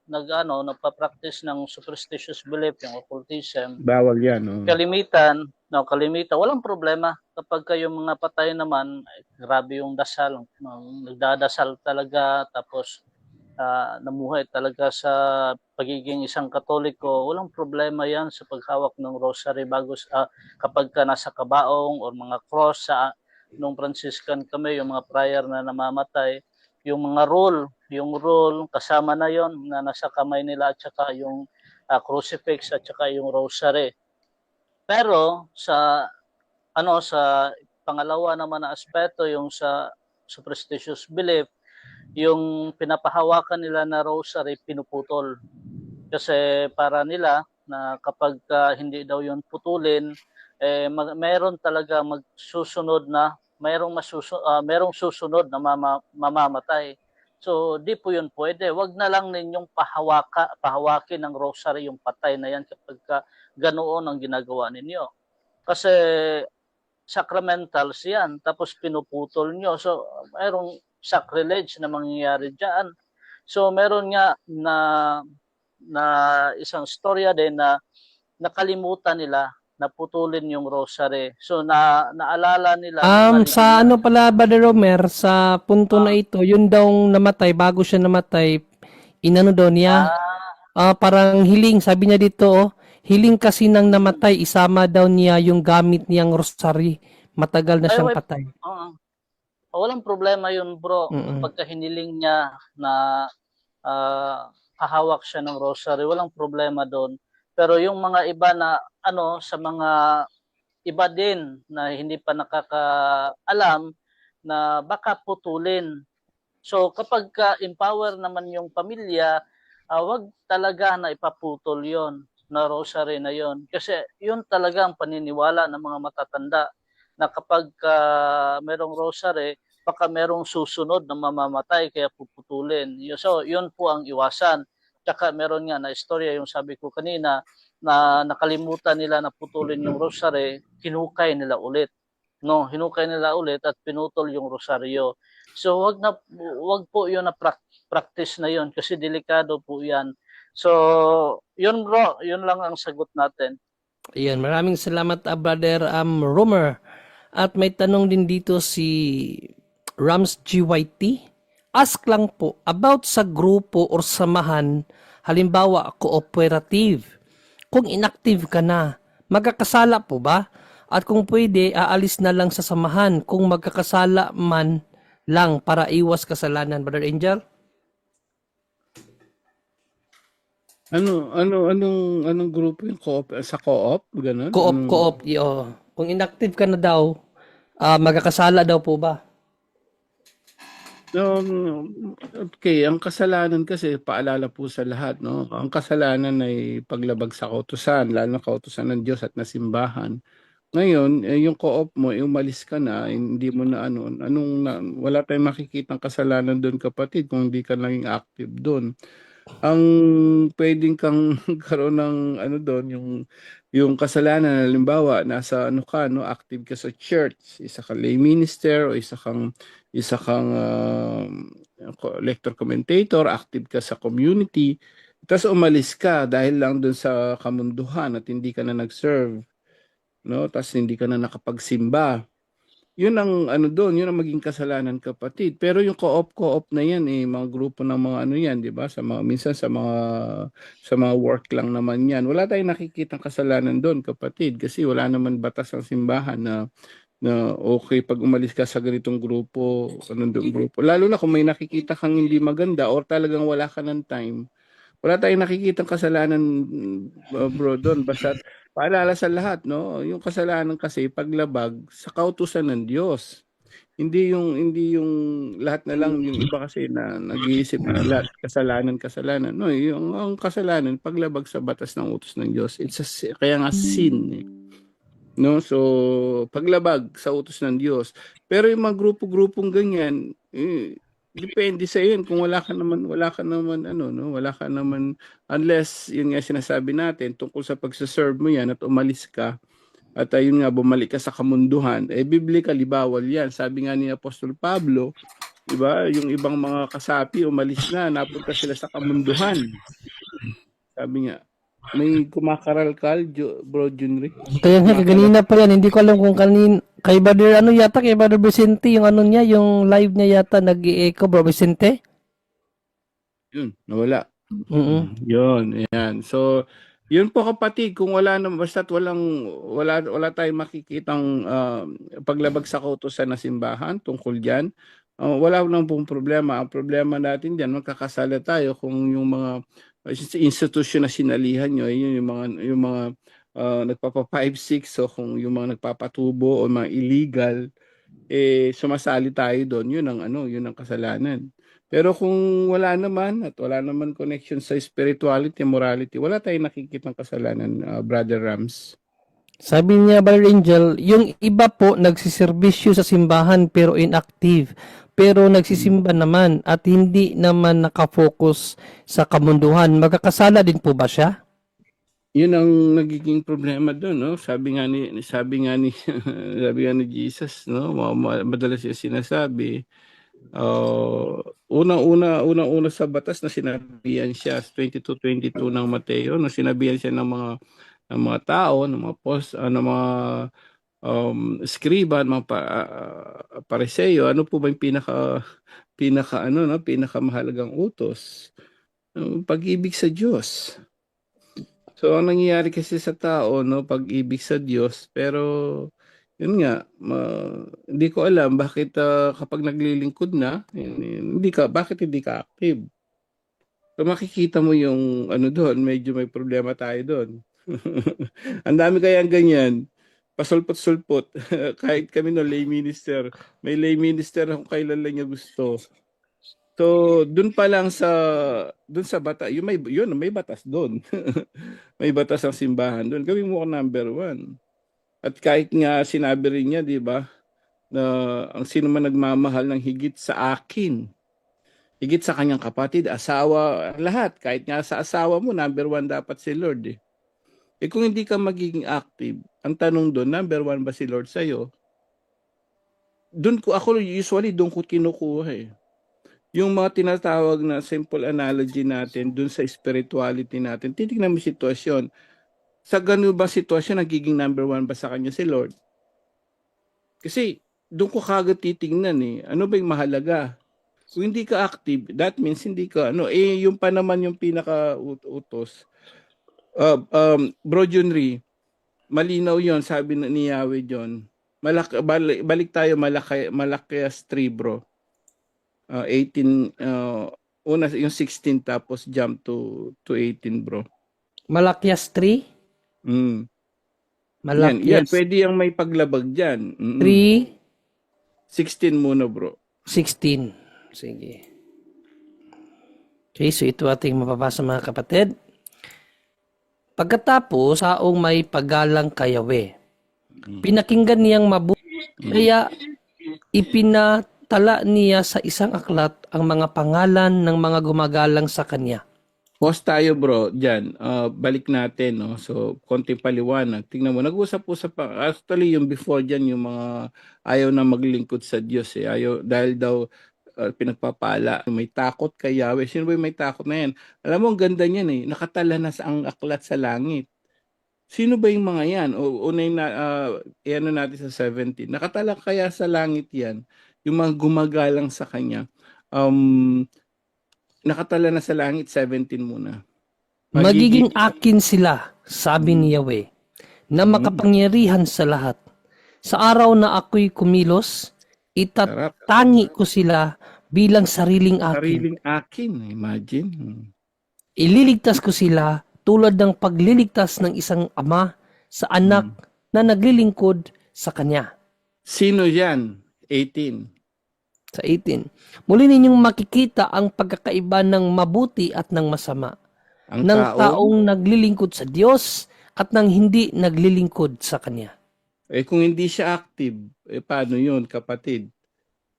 nagpa-practice ng superstitious belief, yung occultism. Bawal yan. Kalimitan, walang problema. Kapag kayong mga patay naman, grabe yung dasal. Nagdadasal talaga, tapos namuhay talaga sa pagiging isang Katoliko, walang problema yan sa paghawak ng rosary kapag ka nasa kabaong o mga cross nung Franciscan kami, yung mga prior na namamatay, yung mga rule kasama na yon na nasa kamay nila at saka yung crucifix at saka yung rosary. Pero sa pangalawa naman na aspeto, yung sa superstitious belief, yung pinapahawakan nila na rosary pinuputol. Kasi para nila na kapag hindi daw yun putulin, mayroon talaga magsusunod na merong susunod na mamamatay. So di po yun pwede. Wag na lang ninyong pahawakin ng rosary yung patay na yan kapag ganoon ang ginagawa ninyo. Kasi sacramentals yan, tapos pinuputol nyo. So mayroong sacrilege na mangyayari dyan. So meron nga na isang storya din na nakalimutan nila na putulin yung rosary. So naalala nila Sa ano pala, Brother Romer, sa punto na ito, yun daw namatay, bago siya namatay, inano daw niya, parang hiling, sabi niya dito, hiling kasi nang namatay, isama daw niya yung gamit niyang rosary. Matagal na siyang patay. Walang problema yun, bro. Pagka hiniling niya na hahawak siya ng rosary, walang problema doon. Pero yung mga iba na sa mga iba din na hindi pa nakakaalam na baka putulin. So kapag empower naman yung pamilya, wag talaga na ipaputol yon na rosary na yon. Kasi yun talaga ang paniniwala ng mga matatanda na kapag merong rosary, baka merong susunod na mamamatay kaya puputulin. So yun po ang iwasan. Tsaka meron nga na istorya yung sabi ko kanina na nakalimutan nila na putulin yung rosary, hinukay nila ulit. No, hinukay nila ulit at pinutol yung rosaryo. So wag po 'yon na practice na 'yon kasi delikado po 'yan. So, yun bro, yun lang ang sagot natin. Ayan, maraming salamat, Brother Romer. At may tanong din dito si Rams GYT. Ask lang po about sa grupo or samahan, halimbawa cooperative. Kung inactive ka na, magkakasala po ba? At kung pwede, aalis na lang sa samahan kung magkakasala man lang para iwas kasalanan, Brother Angel? Anong grupo yung sa co-op? Ganun? Co-op. Kung inactive ka na daw, magkakasala daw po ba? Okay, ang kasalanan kasi paalala po sa lahat, no? Ang kasalanan ay paglabag sa kautusan, lalo na kautusan ng Diyos at nasimbahan. Ngayon, yung co-op mo, umalis ka na, hindi mo na wala tayong makikitang kasalanan doon, kapatid, kung hindi ka naging active doon. Ang pwedeng kang karoon ng doon, yung kasalanan, halimbawa, nasa active ka sa church, isa kang lay minister o isa kang lector commentator, active ka sa community, tapos umalis ka dahil lang doon sa kamunduhan at hindi ka na nag-serve, no? Tapos hindi ka na nakapagsimba. Yun ang doon, yun ang maging kasalanan, kapatid. Pero yung co-op na yan, mga grupo ng mga yan, di ba? Minsan sa mga work lang naman yan. Wala tayong nakikitang kasalanan doon, kapatid, kasi wala naman batas ng simbahan na okay pag umalis ka sa ganitong grupo, grupo. Lalo na kung may nakikita kang hindi maganda or talagang wala ka ng time. Wala tayong nakikitang kasalanan, bro, doon. Basta paalala sa lahat, no? Yung kasalanan kasi paglabag sa kautusan ng Diyos. Hindi yung lahat na lang, yung iba kasi na nag-iisip na lahat kasalanan. No, ang kasalanan paglabag sa batas ng utos ng Diyos. Kaya nga sin. No, so paglabag sa utos ng Diyos. Pero yung mga grupo-grupong ganyan, depende sa yun kung wala ka naman unless yun nga sinasabi natin tungkol sa pagsaserve mo yan at umalis ka at ayun nga bumalik ka sa kamunduhan, biblically bawal yan. Sabi nga ni Apostol Pablo, di ba, yung ibang mga kasapi umalis na, napunta sila sa kamunduhan. Sabi nga, may kumakaral-kal, bro Junri. Kaya nga, kanina pa yan, hindi ko alam kung kay Brother kay Brother Vicente, yung niya, yung live niya yata nag-i-echo, Bro Vicente? Yun, nawala. Mm. Yun, ayan. So, yun po kapatid, kung wala naman, basta't wala tayong makikitang paglabag sa kautusan na simbahan tungkol dyan, wala nang pong problema. Ang problema natin dyan, magkakasala tayo kung yung mga institusyon na sinalihan nyo, yun yung mga nagpapa 5-6, so kung yung mga nagpapatubo o mga illegal, sumasali tayo doon, yun ang kasalanan. Pero kung wala naman at wala naman connection sa spirituality, morality, wala tayong nakikitang kasalanan, Brother Rams. Sabi niya, Brother Angel, yung iba po nagsiservisyo sa simbahan pero inactive. Pero nagsisimba naman at hindi naman nakafocus sa kamunduhan. Magkakasala din po ba siya? Yun ang nagiging problema doon, no? Sabi nga ni sabi nga ni Jesus, no? Madalas siya sinasabi, unang-una sa batas na sinabihan siya, 22:22 ng Mateo, no, sinabihan siya ng mga tao, ng mga ng mga skriba, ng mga pariseo, ano po ba yung pinakamahalagang utos? Pag-ibig sa Diyos. So, ang nangyayari kasi sa tao, no, pag-ibig sa Diyos, pero yun nga, hindi ko alam bakit kapag naglilingkod na, bakit hindi ka active? So, makikita mo yung doon, medyo may problema tayo doon. Ang dami kayang ganyan, pasulpot-sulpot. Kahit kami no, lay minister, may lay minister kung kailan lang niya gusto. So, doon pa lang doon sa bata, may batas doon. May batas ang simbahan doon. Gawin mo ko number 1. At kahit nga sinabi rin niya, di ba, na ang sino man nagmamahal ng higit sa akin, higit sa kanyang kapatid, asawa, lahat. Kahit nga sa asawa mo, number 1 dapat si Lord. Kung hindi ka magiging active, ang tanong doon, number 1 ba si Lord sa'yo? Doon ko kinukuha yung mga tinatawag na simple analogy natin dun sa spirituality natin, titignan mo sitwasyon. Sa ganun ba sitwasyon, nagiging number 1 ba sa kanya si Lord? Kasi doon ko kagad titignan ano ba yung mahalaga? Kung hindi ka active, that means hindi ka, yung pa naman yung pinaka-utos. Bro Junri, malinaw yon, sabi ni Yahweh John. Balik tayo, Malakias 3, bro. 18, una yung 16 tapos jump to 18, bro. Malakias 3? Malakias. Yan, pwede yung may paglabag dyan. 3? 16 muna, bro. 16. Sige. Okay, so ito ating mapapasa mga kapatid. Pagkatapos, saong may paggalang kay Yahweh, pinakinggan niyang mabuti, kaya ipinatala niya sa isang aklat ang mga pangalan ng mga gumagalang sa kanya. Pause tayo, bro, dyan. Balik natin, no? So, konting paliwanag. Tingnan mo, nag-usap-usap pa. Actually, yung before dyan, yung mga ayaw na maglingkod sa Diyos. Ayaw, dahil daw pinagpapala. May takot kay Yahweh. Sino ba yung may takot na yan? Alam mo, ang ganda niyan nakatala na ang aklat sa langit. Sino ba yung mga yan? Unay na, natin sa 17. Nakatala kaya sa langit yan? Yung mga gumagalang sa kanya. Nakatala na sa langit, 17 muna. Magiging akin sila, sabi ni Yahweh, na makapangyarihan sa lahat. Sa araw na ako'y kumilos, itatangi ko sila bilang sariling akin. Sariling akin, imagine. Ililigtas ko sila tulad ng pagliligtas ng isang ama sa anak na naglilingkod sa kanya. Sino yan? 18. Sa 18. Muli ninyong makikita ang pagkakaiba ng mabuti at ng masama. Ng taong naglilingkod sa Diyos at ng hindi naglilingkod sa Kanya. Kung hindi siya active, paano yun, kapatid?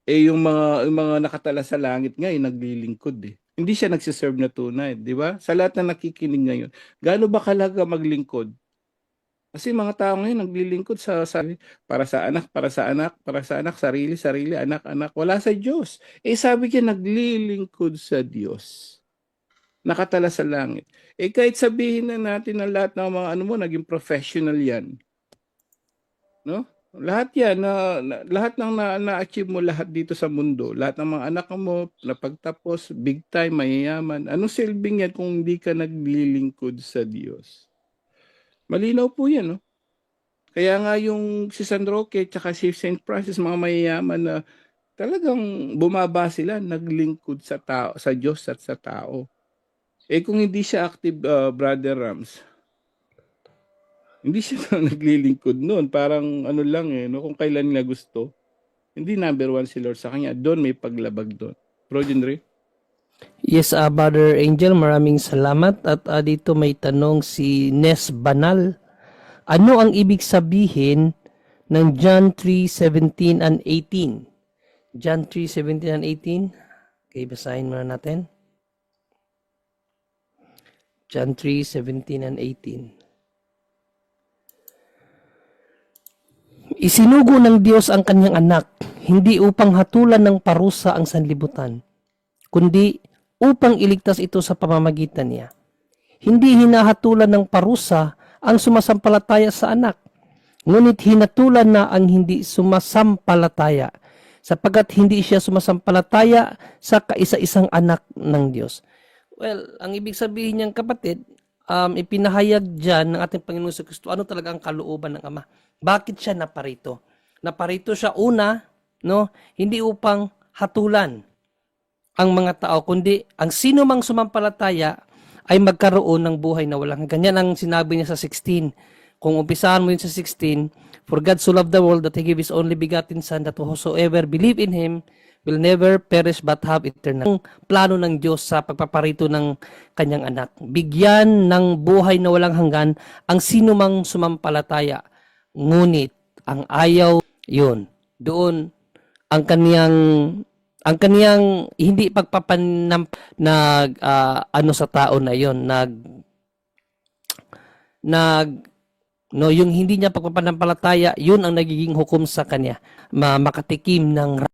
Yung mga nakatala sa langit nga, naglilingkod Hindi siya nagsiserve na tunay, di ba? Sa lahat na nakikinig ngayon, gaano ba kalaga maglingkod? Kasi mga tao ngayon naglilingkod para sa anak, sarili, anak. Wala sa Diyos. Sabi niya, naglilingkod sa Diyos. Nakatala sa langit. Kahit sabihin na natin na lahat ng mga naging professional yan. No? Lahat yan, lahat ng na-achieve mo lahat dito sa mundo, lahat ng mga anak mo, napagtapos, big time, mayayaman. Anong silbing yan kung hindi ka naglilingkod sa Diyos? Malinaw po yan, no? Kaya nga yung si San Roque tsaka si St. Francis, mga mayayaman na talagang bumaba sila, naglingkod sa tao, sa Diyos at sa tao. Eh kung hindi siya active, Brother Rams, hindi siya naglilingkod noon. Parang ano lang no? Kung kailan niya gusto. Hindi number one si Lord sa kanya. Doon may paglabag doon. Bro Jindre? Yes, Brother Angel, maraming salamat. At dito may tanong si Nes Banal. Ano ang ibig sabihin ng John 3:17 and 18? John 3:17 and 18. Okay, basahin muna natin. John 3:17 and 18. Isinugo ng Diyos ang kanyang anak, hindi upang hatulan ng parusa ang sanlibutan, kundi upang iligtas ito sa pamamagitan niya. Hindi hinahatulan ng parusa ang sumasampalataya sa anak, ngunit hinatulan na ang hindi sumasampalataya, sapagkat hindi siya sumasampalataya sa kaisa-isang anak ng Diyos. Well, ang ibig sabihin niyang kapatid, ipinahayag dyan ng ating Panginoon sa Kristo ano talaga ang kalooban ng Ama. Bakit siya naparito? Naparito siya una, no, hindi upang hatulan ang mga tao, kundi ang sino mang sumampalataya ay magkaroon ng buhay na walang hanggan. Yan ang sinabi niya sa 16. Kung umpisahan mo yun sa 16, for God so loved the world that He gave His only begotten Son, that whosoever believe in Him will never perish but have eternal. Ang plano ng Diyos sa pagpaparito ng kanyang anak. Bigyan ng buhay na walang hanggan ang sino mang sumampalataya. Ngunit ang ayaw yun. Doon ang kaniyang hindi pagpapanam ano sa tao na yon yung hindi niya pagpapanampalataya, yun ang nagiging hukom sa kanya, makatikim ng